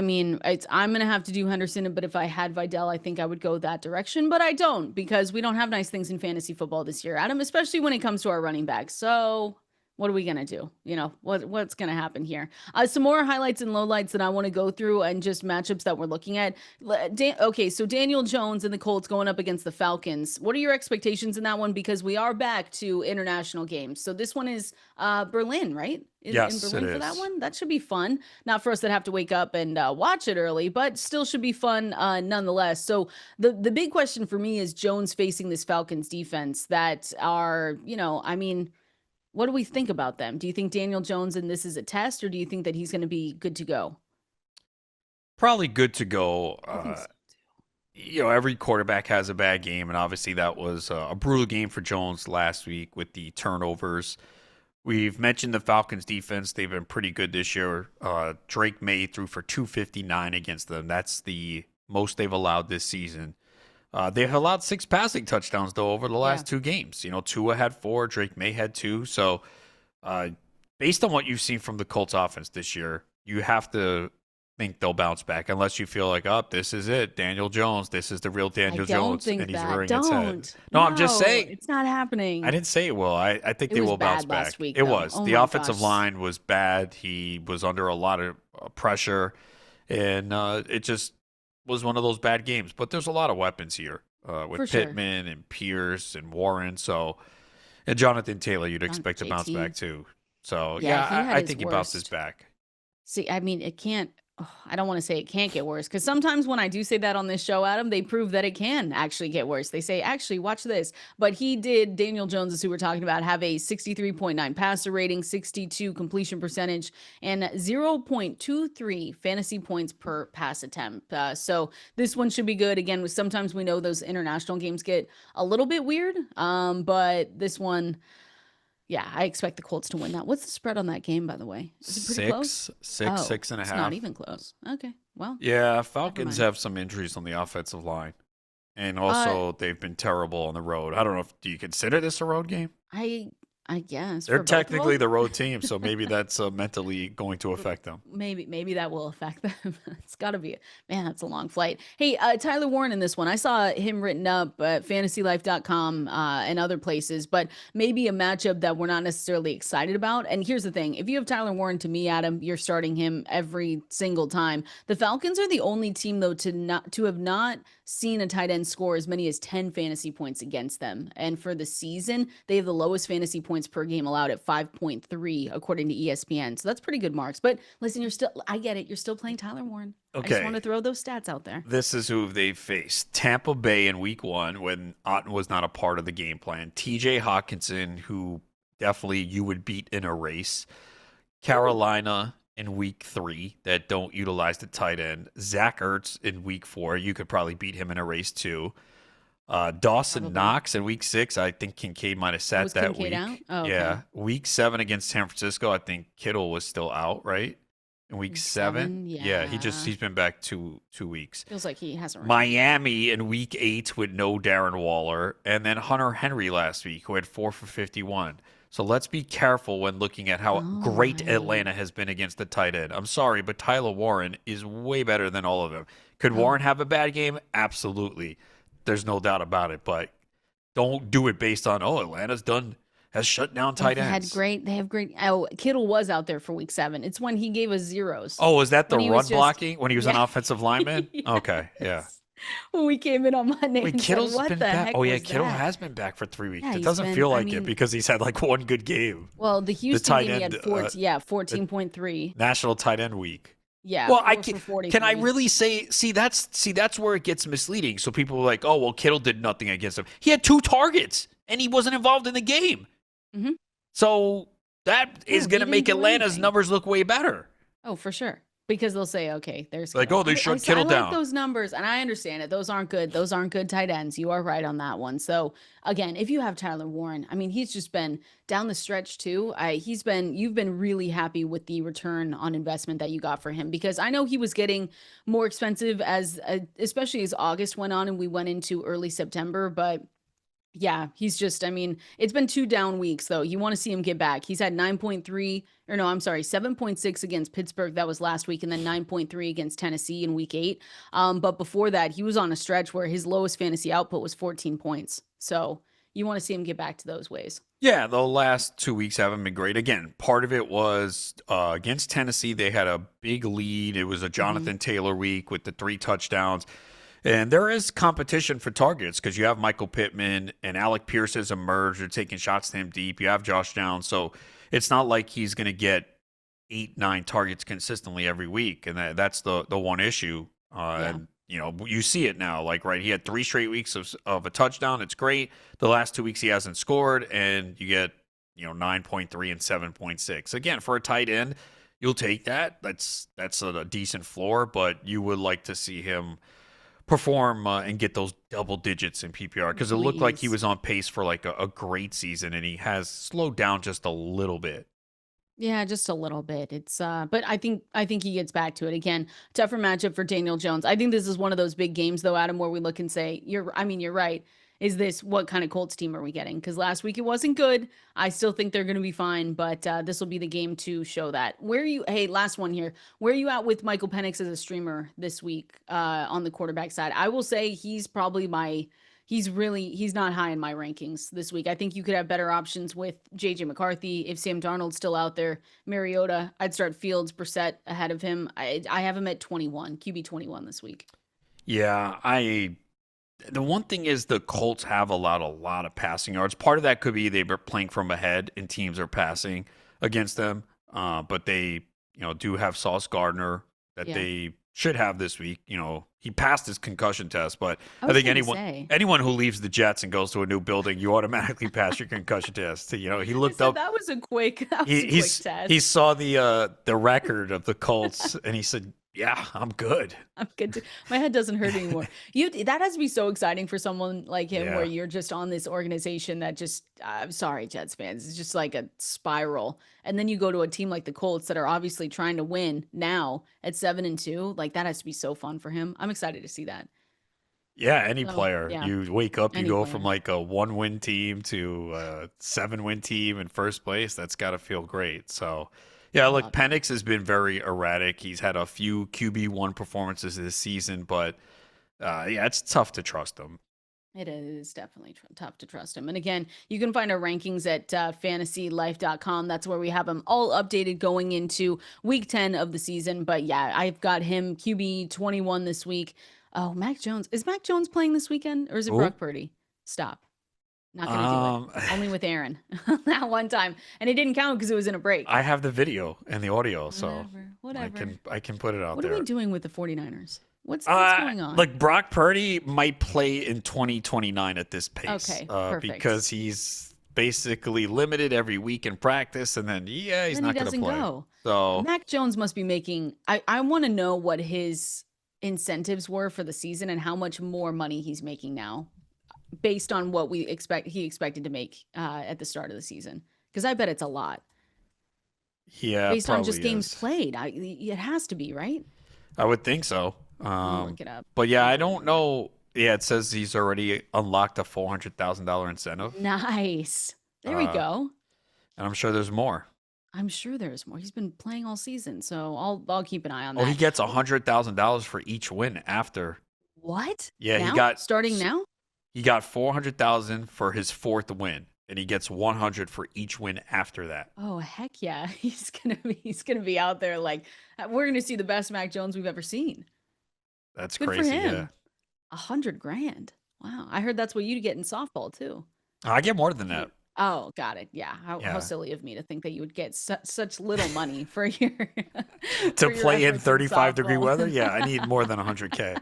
mean, I'm going to have to do Henderson, but if I had Vidal, I think I would go that direction. But I don't, because we don't have nice things in fantasy football this year, Adam, especially when it comes to our running backs. So what are we going to do? You know, what's going to happen here? Some more highlights and lowlights that I want to go through and just matchups that we're looking at. Okay, so Daniel Jones and the Colts going up against the Falcons. What are your expectations in that one? Because we are back to international games. So this one is Berlin, right? Yes, in Berlin it for that is. one. That should be fun. Not for us that have to wake up and watch it early, but still should be fun nonetheless. So the big question for me is Jones facing this Falcons defense that are, I mean, what do we think about them? Do you think Daniel Jones and this is a test, or do you think that he's going to be good to go? Probably good to go. I think so too. Every quarterback has a bad game, and obviously that was a brutal game for Jones last week with the turnovers. We've mentioned the Falcons defense. They've been pretty good this year. Drake May threw for 259 against them. That's the most they've allowed this season. They've allowed 6 passing touchdowns, though, over the last 2 games. Tua had 4, Drake May had 2. So based on what you've seen from the Colts offense this year, you have to think they'll bounce back unless you feel like, this is it. Daniel Jones, this is the real Daniel Jones. And he's rearing its head. No, I'm just saying. It's not happening. I didn't say it will. I think they will bounce back. Last week, it was. Oh the offensive line was bad. He was under a lot of pressure. And it just was one of those bad games. But there's a lot of weapons here. With Pittman and Pierce and Warren, and Jonathan Taylor, you'd expect to bounce back too. So I think he bounces back. See, I mean, it can't. I don't want to say it can't get worse, because sometimes when I do say that on this show, Adam, they prove that it can actually get worse. They say, actually, watch this. But Daniel Jones, is who we're talking about, have a 63.9 passer rating, 62 completion percentage, and 0.23 fantasy points per pass attempt. So this one should be good. Again, sometimes we know those international games get a little bit weird, but this one... Yeah, I expect the Colts to win that. What's the spread on that game, by the way? Is it pretty close? 6.5. It's not even close. Okay, well. Yeah, Falcons have some injuries on the offensive line. And also, they've been terrible on the road. I don't know do you consider this a road game? I guess. They're technically the road team, so maybe that's mentally going to affect them. Maybe that will affect them. It's got to be. Man, that's a long flight. Hey, Tyler Warren in this one. I saw him written up at fantasylife.com and other places, but maybe a matchup that we're not necessarily excited about. And here's the thing. If you have Tyler Warren, to me, Adam, you're starting him every single time. The Falcons are the only team, though, to have not seen a tight end score as many as 10 fantasy points against them. And for the season, they have the lowest fantasy points per game allowed at 5.3, according to ESPN. So that's pretty good marks. But listen, I get it. You're still playing Tyler Warren. I just want to throw those stats out there. This is who they faced. Tampa Bay in week 1 when Otton was not a part of the game plan. TJ Hawkinson, who definitely you would beat in a race. Carolina in week 3 that don't utilize the tight end. Zach Ertz in week 4. You could probably beat him in a race too. Dawson Knox in week 6. I think Kincaid might have sat that Kincaid week. Out? Oh, okay. Yeah. Week 7 against San Francisco. I think Kittle was still out, right? In week 7? Yeah, he's been back two weeks. Feels like he hasn't. Miami in week 8 with no Darren Waller, and then Hunter Henry last week who had 4 for 51. So let's be careful when looking at how great Atlanta has been against the tight end. I'm sorry, but Tyler Warren is way better than all of them. Could Warren have a bad game? Absolutely. There's no doubt about it, but don't do it based on Atlanta's has shut down tight ends. They have great. Oh, Kittle was out there for week 7. It's when he gave us zeros. Oh, was that the run blocking when he was an offensive lineman? Yes. Okay, yeah. When we came in on Monday, wait, Kittle's been back. Oh yeah, Kittle has been back for 3 weeks. Yeah, it doesn't feel like it because he's had like one good game. Well, the Houston game he had 14.3 National Tight End Week. Yeah. Well, can I really say? See, that's where it gets misleading. So people are like, oh well, Kittle did nothing against him. He had 2 targets and he wasn't involved in the game. Mm-hmm. So that is going to make Atlanta's numbers look way better. Oh, for sure. Because they'll say, okay, there's like, they shut Kittle down. I like those numbers, and I understand it. Those aren't good. Those aren't good tight ends. You are right on that one. So again, if you have Tyler Warren, I mean, he's just been down the stretch too. You've been really happy with the return on investment that you got for him, because I know he was getting more expensive especially as August went on and we went into early September, but. Yeah, he's just, I mean, it's been 2 down weeks, though. You want to see him get back. He's had 7.6 against Pittsburgh. That was last week, and then 9.3 against Tennessee in week 8. But before that, he was on a stretch where his lowest fantasy output was 14 points. So you want to see him get back to those ways. Yeah, the last 2 weeks haven't been great. Again, part of it was against Tennessee, they had a big lead. It was a Jonathan Taylor week with the 3 touchdowns. And there is competition for targets because you have Michael Pittman and Alec Pierce has emerged. They're taking shots to him deep. You have Josh Downs. So it's not like he's going to get 8-9 targets consistently every week. And that's the one issue. And, you see it now. Like, right, he had 3 straight weeks of a touchdown. It's great. The last 2 weeks he hasn't scored. And you get, 9.3 and 7.6. Again, for a tight end, you'll take that. That's a decent floor. But you would like to see him perform and get those double digits in PPR because it looked like he was on pace for like a great season, and he has slowed down just a little bit. Yeah, just a little bit. It's but I think he gets back to it again. Tougher matchup for Daniel Jones. I think this is one of those big games though, Adam, where we look and say, you're right. Is this what kind of Colts team are we getting? Because last week it wasn't good. I still think they're going to be fine, but this will be the game to show that. Hey, last one here. Where are you at with Michael Penix as a streamer this week on the quarterback side? I will say he's probably he's not high in my rankings this week. I think you could have better options with JJ McCarthy. If Sam Darnold's still out there, Mariota, I'd start Fields, Brissett ahead of him. I have him at 21, QB 21 this week. Yeah, the one thing is the Colts have a lot of passing yards. Part of that could be they were playing from ahead and teams are passing against them. But they, do have Sauce Gardner that they should have this week. He passed his concussion test, but I think anyone who leaves the Jets and goes to a new building, you automatically pass your concussion test. He looked up. That was a quick test. He saw the record of the Colts and he said, yeah, I'm good. I'm good. My head doesn't hurt anymore. That has to be so exciting for someone like him, where you're just on this organization that just, I'm sorry, Jets fans, it's just like a spiral. And then you go to a team like the Colts that are obviously trying to win now at 7-2. Like, that has to be so fun for him. I'm excited to see that. Yeah, any player. Yeah. You wake up, you go from like a 1-win team to a 7-win team in first place. That's got to feel great. So. Yeah, look, Penix has been very erratic. He's had a few QB1 performances this season, but it's tough to trust him. It is definitely tough to trust him. And again, you can find our rankings at fantasylife.com. That's where we have them all updated going into week 10 of the season. But yeah, I've got him QB 21 this week. Oh, Mac Jones. Is Mac Jones playing this weekend or is it Who? Brock Purdy? Stop. Not going to do it. Only with Aaron that one time. And it didn't count because it was in a break. I have the video and the audio, so Whatever. I can put it out What there. are we doing with the 49ers? What's going on? Like Brock Purdy might play in 2029 at this pace. Okay, perfect. Because he's basically limited every week in practice, and then he's not going to play. Go. So Mac Jones must be making. I want to know what his incentives were for the season and how much more money he's making now, based on what he expected to make at the start of the season. Because I bet it's a lot. Yeah, based on just is. Games played. It has to be, right? I would think so. Look it up. But yeah, I don't know. Yeah, it says he's already unlocked a $400,000 incentive. Nice. There we go. And I'm sure there's more. I'm sure there's more. He's been playing all season, so I'll keep an eye on that. Oh, he gets $100,000 for each win after. What? Yeah, now? he got starting now. He got $400,000 for his fourth win, and he gets $100 for each win after that. Oh heck yeah, he's gonna be out there like we're gonna see the best Mac Jones we've ever seen. That's good crazy. For him. Yeah, $100,000. Wow, I heard that's what you get in softball too. I get more than that. Oh, got it. Yeah. How silly of me to think that you would get such little money for your to play in 35-degree weather. Yeah, I need more than $100K.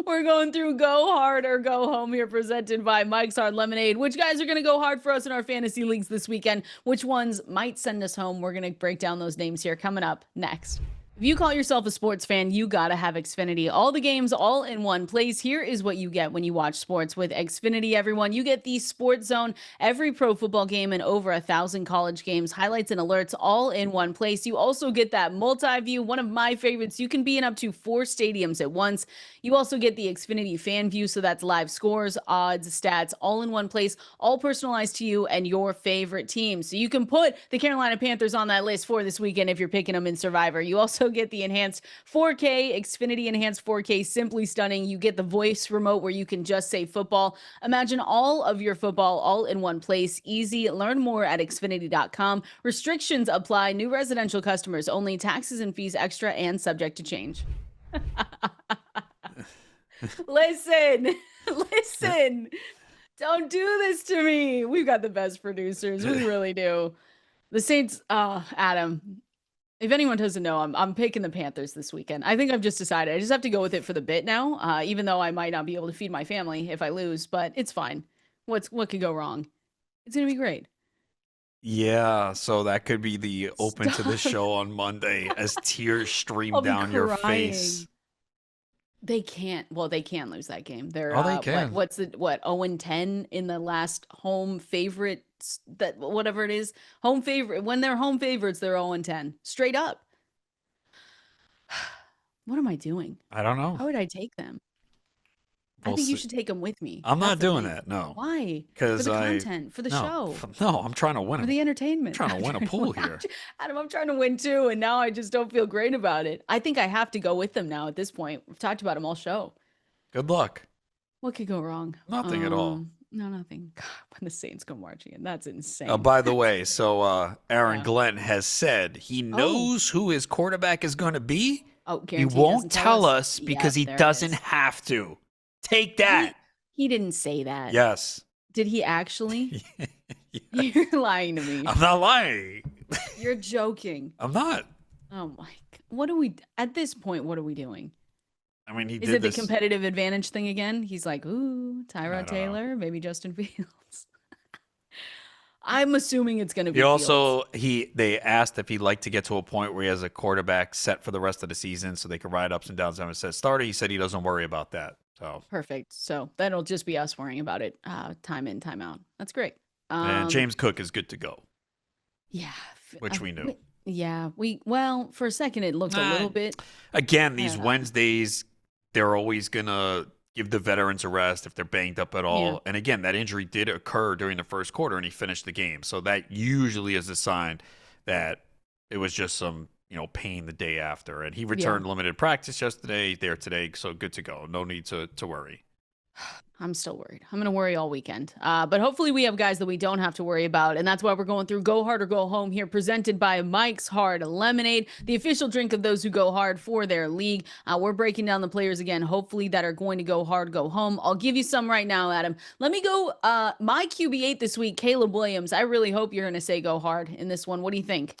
We're going through Go Hard or Go Home here, presented by Mike's Hard Lemonade. Which guys are going to go hard for us in our fantasy leagues this weekend? Which ones might send us home? We're going to break down those names here coming up next. If you call yourself a sports fan, you gotta have Xfinity. All the games all in one place. Here is what you get when you watch sports with Xfinity, everyone. You get the Sports Zone, every pro football game and over 1,000 college games, highlights and alerts all in one place. You also get that multi-view, one of my favorites. You can be in up to 4 stadiums at once. You also get the Xfinity fan view, so that's live scores, odds, stats, all in one place, all personalized to you and your favorite team. So you can put the Carolina Panthers on that list for this weekend if you're picking them in Survivor. You also get the enhanced 4K, Xfinity enhanced 4K, simply stunning. You get the voice remote where you can just say football. Imagine all of your football all in one place. Easy. Learn more at xfinity.com. Restrictions apply. New residential customers only. Taxes and fees extra and subject to change. Listen. Don't do this to me. We've got the best producers. We really do. The Saints, Adam, if anyone doesn't know, I'm picking the Panthers this weekend. I think I've just decided. I just have to go with it for the bit now, even though I might not be able to feed my family if I lose, but it's fine. What could go wrong? It's going to be great. Yeah, so that could be the open to the show on Monday as tears stream down your face. They can't. Well, they can lose that game. They're they can. What's 0-10 in the last home favorite, that whatever it is, home favorite. When they're home favorites, they're 0-10 straight up. What am I doing? I don't know. How would I take them? I think you should take them with me. I'm not doing that. No. Why? Because for the content, for the show. No, I'm trying to win. For the entertainment. I'm trying to win a pool here. Adam, I'm trying to win too, and now I just don't feel great about it. I think I have to go with them now at this point. We've talked about them all show. Good luck. What could go wrong? Nothing at all. No, nothing. God, when the Saints come marching in, that's insane. By the way, so Aaron Glenn has said he knows who his quarterback is going to be. Oh, he won't tell us because he doesn't have to. Take that. He didn't say that. Yes. Did he actually? Yes. You're lying to me. I'm not lying. You're joking. I'm not. Oh my God. What are we, at this point, what are we doing? I mean, Is it the competitive advantage thing again? He's like, ooh, Tyrod Taylor, maybe Justin Fields. I'm assuming it's going to be they asked if he'd like to get to a point where he has a quarterback set for the rest of the season so they can ride ups and downs. And it says starter. He said he doesn't worry about that. So perfect. So that'll just be us worrying about it time in, time out. That's great. And James Cook is good to go. Yeah. Which we knew. Well, for a second, it looked a little bit. Again, these Wednesdays, they're always going to give the veterans a rest if they're banged up at all. Yeah. And again, that injury did occur during the first quarter and he finished the game. So that usually is a sign that it was just some, pain the day after. And he returned limited practice yesterday, there today. So good to go. No need to worry. I'm still worried. I'm going to worry all weekend. But hopefully we have guys that we don't have to worry about. And that's why we're going through Go Hard or Go Home here, presented by Mike's Hard Lemonade, the official drink of those who go hard for their league. We're breaking down the players again, hopefully that are going to go hard, go home. I'll give you some right now, Adam. Let me go. My QB8 this week, Caleb Williams. I really hope you're going to say go hard in this one. What do you think?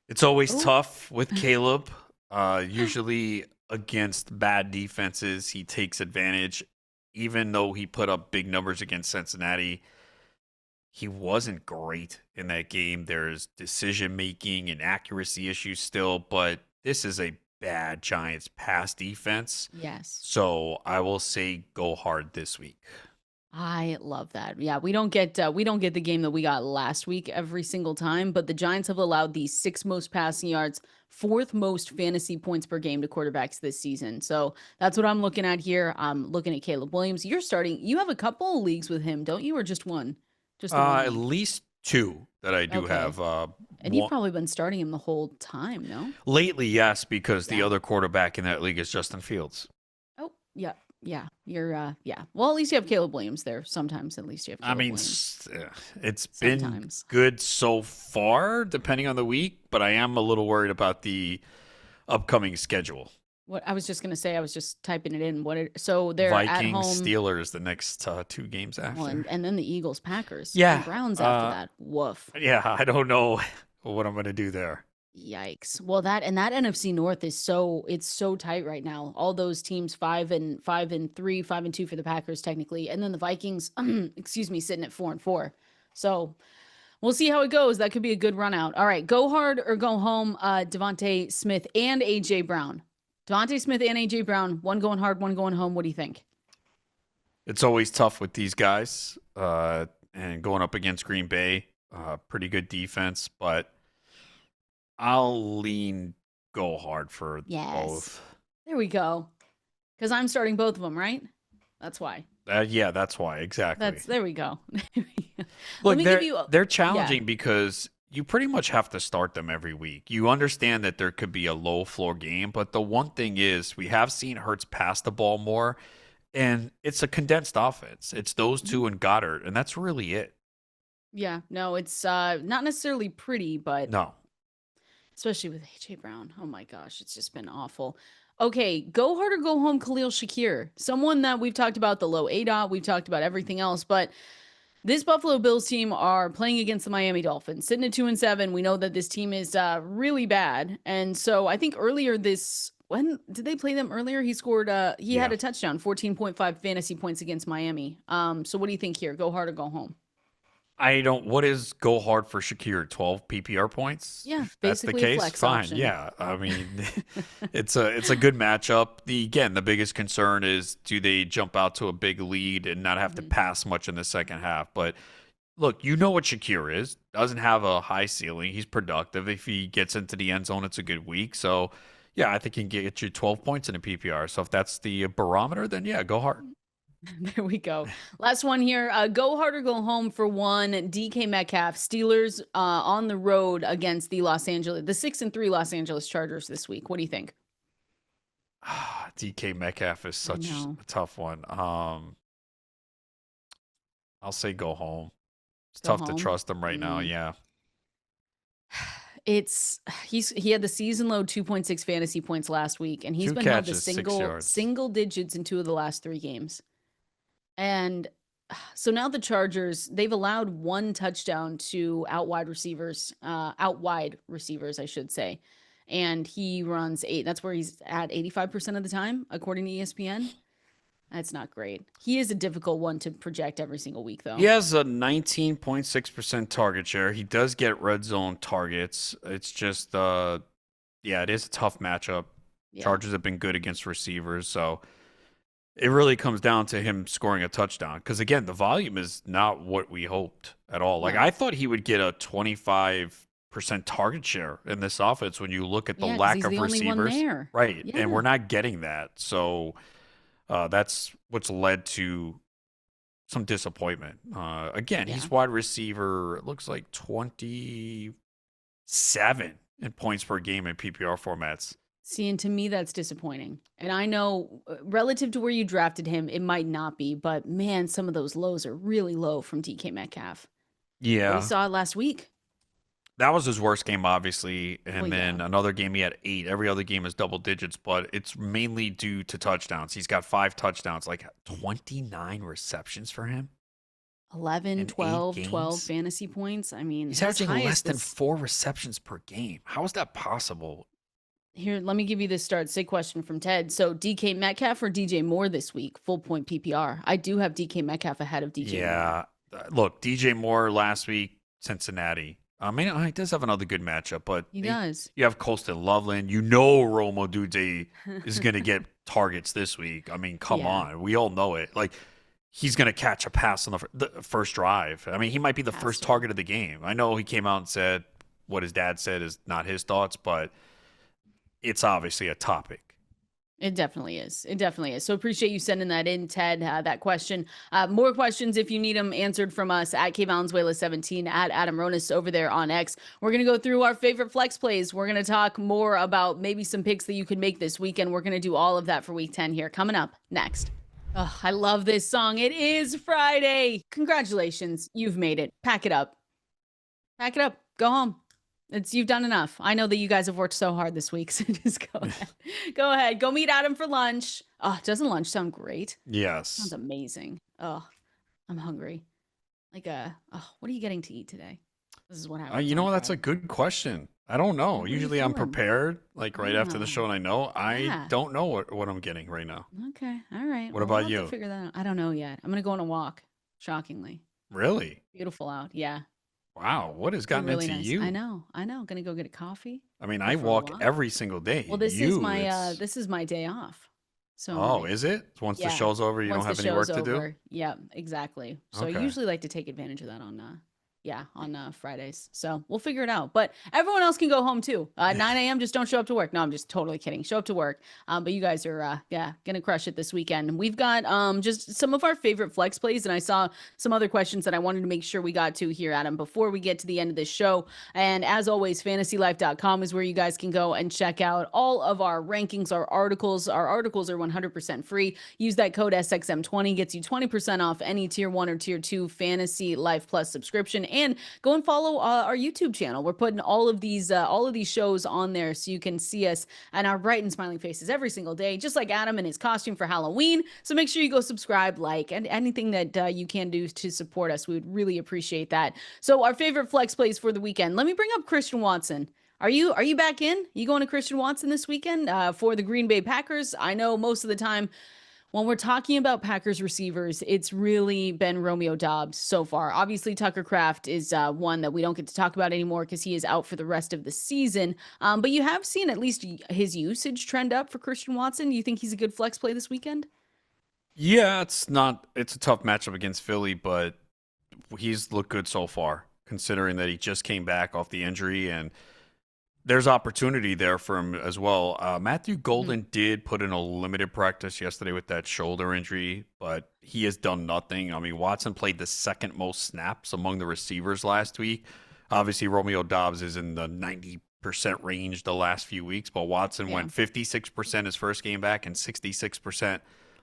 It's always tough with Caleb. Usually against bad defenses, he takes advantage. Even though he put up big numbers against Cincinnati, he wasn't great in that game. There's decision-making and accuracy issues still, but this is a bad Giants pass defense. Yes. So I will say go hard this week. I love that. Yeah, we don't get the game that we got last week every single time, but the Giants have allowed the 6th most passing yards, 4th most fantasy points per game to quarterbacks this season. So that's what I'm looking at here. I'm looking at Caleb Williams. You have a couple of leagues with him, don't you, or just one? Just the one at least 2 that I do have. And you've probably been starting him the whole time, no? Lately, yes, because the other quarterback in that league is Justin Fields. Oh, yeah. Yeah, you're well, at least you have Caleb Williams there. Sometimes at least you have Caleb Williams. It's been good so far, depending on the week, but I am a little worried about the upcoming schedule. What I was just going to say, I was just typing it in. So they're Vikings, at home. Steelers the next 2 games after. Well, and then the Eagles, Packers. Yeah. And Browns after that. Woof. Yeah, I don't know what I'm going to do there. Yikes. Well, that NFC North is so tight right now. All those teams 5-3, 5-2 for the Packers technically, and then the Vikings, sitting at 4-4. So we'll see how it goes. That could be a good run out. All right, go hard or go home. Devontae Smith and AJ Brown. Devontae Smith and AJ Brown. One going hard, one going home. What do you think? It's always tough with these guys, and going up against Green Bay. Pretty good defense, but I'll lean go hard for both. There we go. Because I'm starting both of them, right? That's why. Yeah, that's why. Exactly. There we go. Look, they're challenging because you pretty much have to start them every week. You understand that there could be a low floor game, but the one thing is we have seen Hurts pass the ball more, and it's a condensed offense. It's those two and Goddard, and that's really it. Yeah, no, it's not necessarily pretty, but no. Especially with AJ Brown. Oh my gosh, it's just been awful. Okay, go hard or go home, Khalil Shakir. Someone that we've talked about the low ADOT, we've talked about everything else, but this Buffalo Bills team are playing against the Miami Dolphins, sitting at 2-7. We know that this team is really bad, and so I think when did they play them earlier? He scored. He had a touchdown, 14.5 fantasy points against Miami. So what do you think here? Go hard or go home? What is go hard for Shakir? 12 PPR points? Yeah, that's the case. Flex fine. option. Yeah, I mean, it's a good matchup. The biggest concern is do they jump out to a big lead and not have to pass much in the second half? But look, you know what Shakir is. Doesn't have a high ceiling. He's productive. If he gets into the end zone, it's a good week. So yeah, I think he can get you 12 points in a PPR. So if that's the barometer, then yeah, go hard. There we go. Last one here. Go hard or go home for one. DK Metcalf, Steelers on the road against the 6-3 Los Angeles Chargers this week. What do you think? DK Metcalf is such a tough one. I'll say go home. It's tough to trust him right now. Yeah. He had the season low 2.6 fantasy points last week, and he's been held to single digits in 2 of the last 3 games. And so now the Chargers, they've allowed 1 touchdown to out wide receivers, I should say. And he runs 8. That's where he's at 85% of the time, according to ESPN. That's not great. He is a difficult one to project every single week, though. He has a 19.6% target share. He does get red zone targets. It's just, it is a tough matchup. Yeah. Chargers have been good against receivers, so it really comes down to him scoring a touchdown. Because, again, the volume is not what we hoped at all. Like, I thought he would get a 25% target share in this offense when you look at the lack of receivers. Right, yeah. And we're not getting that. So that's what's led to some disappointment. Again, he's wide receiver, it looks like 27 in points per game in PPR formats. See, and to me, that's disappointing. And I know relative to where you drafted him, it might not be, but man, some of those lows are really low from DK Metcalf. We Yeah. saw it last week. That was his worst game, obviously. Well, And then yeah. another game he had 8. Every other game is double digits, but it's mainly due to touchdowns. He's got 5 touchdowns, like 29 receptions for him 11, in 8 12 games. fantasy points. I mean, He's his averaging less highest than this 4 receptions per game. How is that possible? here. Let me give you this start sit question from Ted. So DK Metcalf or DJ Moore this week? Full point PPR. I do have DK Metcalf ahead of DJ Moore. Yeah. Look, DJ Moore last week, Cincinnati. I mean, he does have another good matchup, but He does. you have Colston Loveland. You know Rome Odunze is going to get targets this week. I mean, come Yeah. on. We all know it. Like, he's going to catch a pass on the first drive. I mean, he might be the Has first to. target of the game. I know he came out and said what his dad said is not his thoughts, but it's obviously a topic. It definitely is. It definitely is. So appreciate you sending that in, Ted, that question. More questions if you need them answered from us at Valenzuela17, at Adam Ronis over there on X. We're going to go through our favorite flex plays. We're going to talk more about maybe some picks that you could make this weekend. We're going to do all of that for week 10 here. Coming up next. Oh, I love this song. It is Friday. Congratulations. You've made it. Pack it up. Pack it up. Go home. You've done enough. I know that you guys have worked so hard this week, so just go ahead. Go ahead. Go meet Adam for lunch. Oh, doesn't lunch sound great? Yes. Sounds amazing. Oh, I'm hungry. What are you getting to eat today? This is what happens. You know, on that's a Friday. good question. I don't know. What are you Usually I'm feeling? prepared, like right after the show, and I know. I Yeah. don't know what I'm getting right now. Okay. All right. What Well, about we'll have you? to figure that out. I don't know yet. I'm going to go on a walk, shockingly. Really? Beautiful out. Yeah. Wow. What has It's gotten really into nice. you? I know. Going to go get a coffee. I mean, Go I for a walk walk. every single day. Well, this It's- is my day off. So I'm Oh, ready. is it? Once the Yeah. show's over, you Once don't the have any work show's to do? over. Yeah, exactly. So I Okay. usually like to take advantage of that on Fridays. So we'll figure it out. But everyone else can go home too. 9 a.m. Just don't show up to work. No, I'm just totally kidding. Show up to work. But you guys are gonna crush it this weekend. We've got just some of our favorite flex plays, and I saw some other questions that I wanted to make sure we got to here, Adam, before we get to the end of this show. And as always, fantasylife.com is where you guys can go and check out all of our rankings, our articles. Our articles are 100% free. Use that code SXM20, gets you 20% off any tier 1 or tier 2 Fantasy Life Plus subscription. And go and follow our YouTube channel. We're putting all of these shows on there so you can see us and our bright and smiling faces every single day, just like Adam in his costume for Halloween. So make sure you go subscribe, like, and anything that you can do to support us. We would really appreciate that. So our favorite flex plays for the weekend. Let me bring up Christian Watson. Are you back in? You going to Christian Watson this weekend for the Green Bay Packers? I know most of the time when we're talking about Packers receivers, it's really been Romeo Doubs so far. Obviously, Tucker Kraft is one that we don't get to talk about anymore because he is out for the rest of the season. But you have seen at least his usage trend up for Christian Watson. Do you think he's a good flex play this weekend? Yeah, it's a tough matchup against Philly, but he's looked good so far, considering that he just came back off the injury, and there's opportunity there for him as well. Matthew Golden did put in a limited practice yesterday with that shoulder injury, but he has done nothing. I mean, Watson played the second most snaps among the receivers last week. Obviously, Romeo Doubs is in the 90% range the last few weeks, but Watson went 56% his first game back and 66%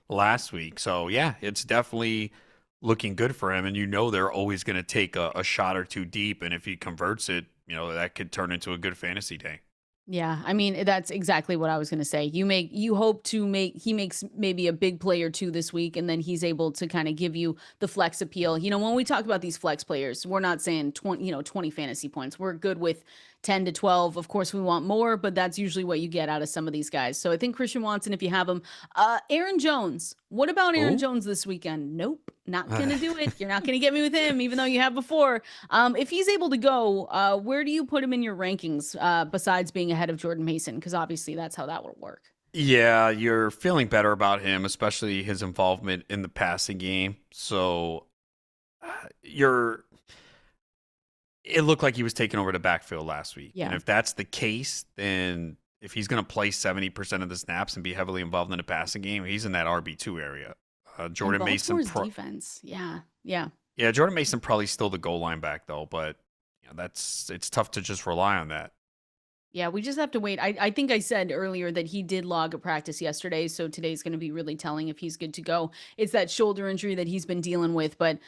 last week. So, yeah, it's definitely looking good for him, and you know they're always going to take a shot or two deep, and if he converts it, you know, that could turn into a good fantasy day. Yeah, I mean, that's exactly what I was going to say. He makes maybe a big play or two this week, and then he's able to kind of give you the flex appeal. You know, when we talk about these flex players, we're not saying 20 fantasy points. We're good with 10 to 12. Of course, we want more, but that's usually what you get out of some of these guys. So I think Christian Watson, if you have him, Aaron Jones. What about Aaron Jones this weekend? Nope, not going to do it. You're not going to get me with him, even though you have before. If he's able to go, where do you put him in your rankings besides being ahead of Jordan Mason? Because obviously that's how that would work. Yeah, you're feeling better about him, especially his involvement in the passing game. So it looked like he was taking over the backfield last week. Yeah. And if that's the case, then if he's going to play 70% of the snaps and be heavily involved in the passing game, he's in that RB2 area. Jordan Mason. Defense. Yeah. Yeah. Yeah, Jordan Mason probably still the goal line back, though. But it's tough to just rely on that. Yeah, we just have to wait. I think I said earlier that he did log a practice yesterday, so today's going to be really telling if he's good to go. It's that shoulder injury that he's been dealing with, but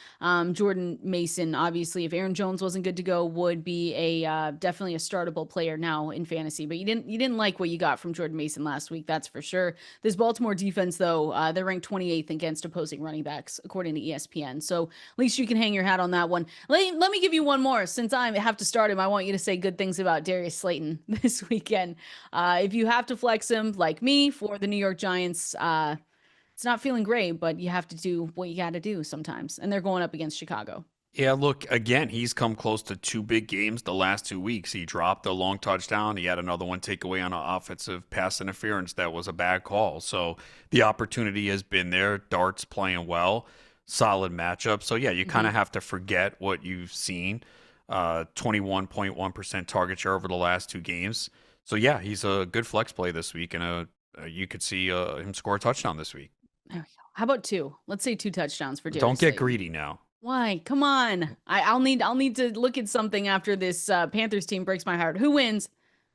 Jordan Mason, obviously, if Aaron Jones wasn't good to go, would be a definitely a startable player now in fantasy. But you didn't like what you got from Jordan Mason last week, that's for sure. This Baltimore defense, though, they're ranked 28th against opposing running backs, according to ESPN. So at least you can hang your hat on that one. Let me give you one more. Since I have to start him, I want you to say good things about Darius Slayton this weekend. If you have to flex him, like me, for the New York Giants, it's not feeling great, but you have to do what you got to do sometimes. And they're going up against Chicago. Yeah, look, again, he's come close to 2 big games the last 2 weeks. He dropped a long touchdown. He had another one take away on an offensive pass interference that was a bad call. So the opportunity has been there. Dart's playing well, solid matchup. So, yeah, you kind of have to forget what you've seen. 21.1% target share over the last 2 games. So, yeah, he's a good flex play this week, and you could see him score a touchdown this week. There we go. How about 2? Let's say 2 touchdowns for Darius Don't get Slayton. greedy now. Why? Come on. I'll need to look at something after this Panthers team breaks my heart. Who wins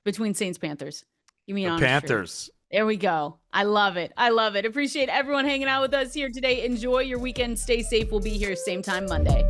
between Saints Panthers? Give me an The honest Panthers. truth. There we go. I love it. I love it. Appreciate everyone hanging out with us here today. Enjoy your weekend. Stay safe. We'll be here same time Monday.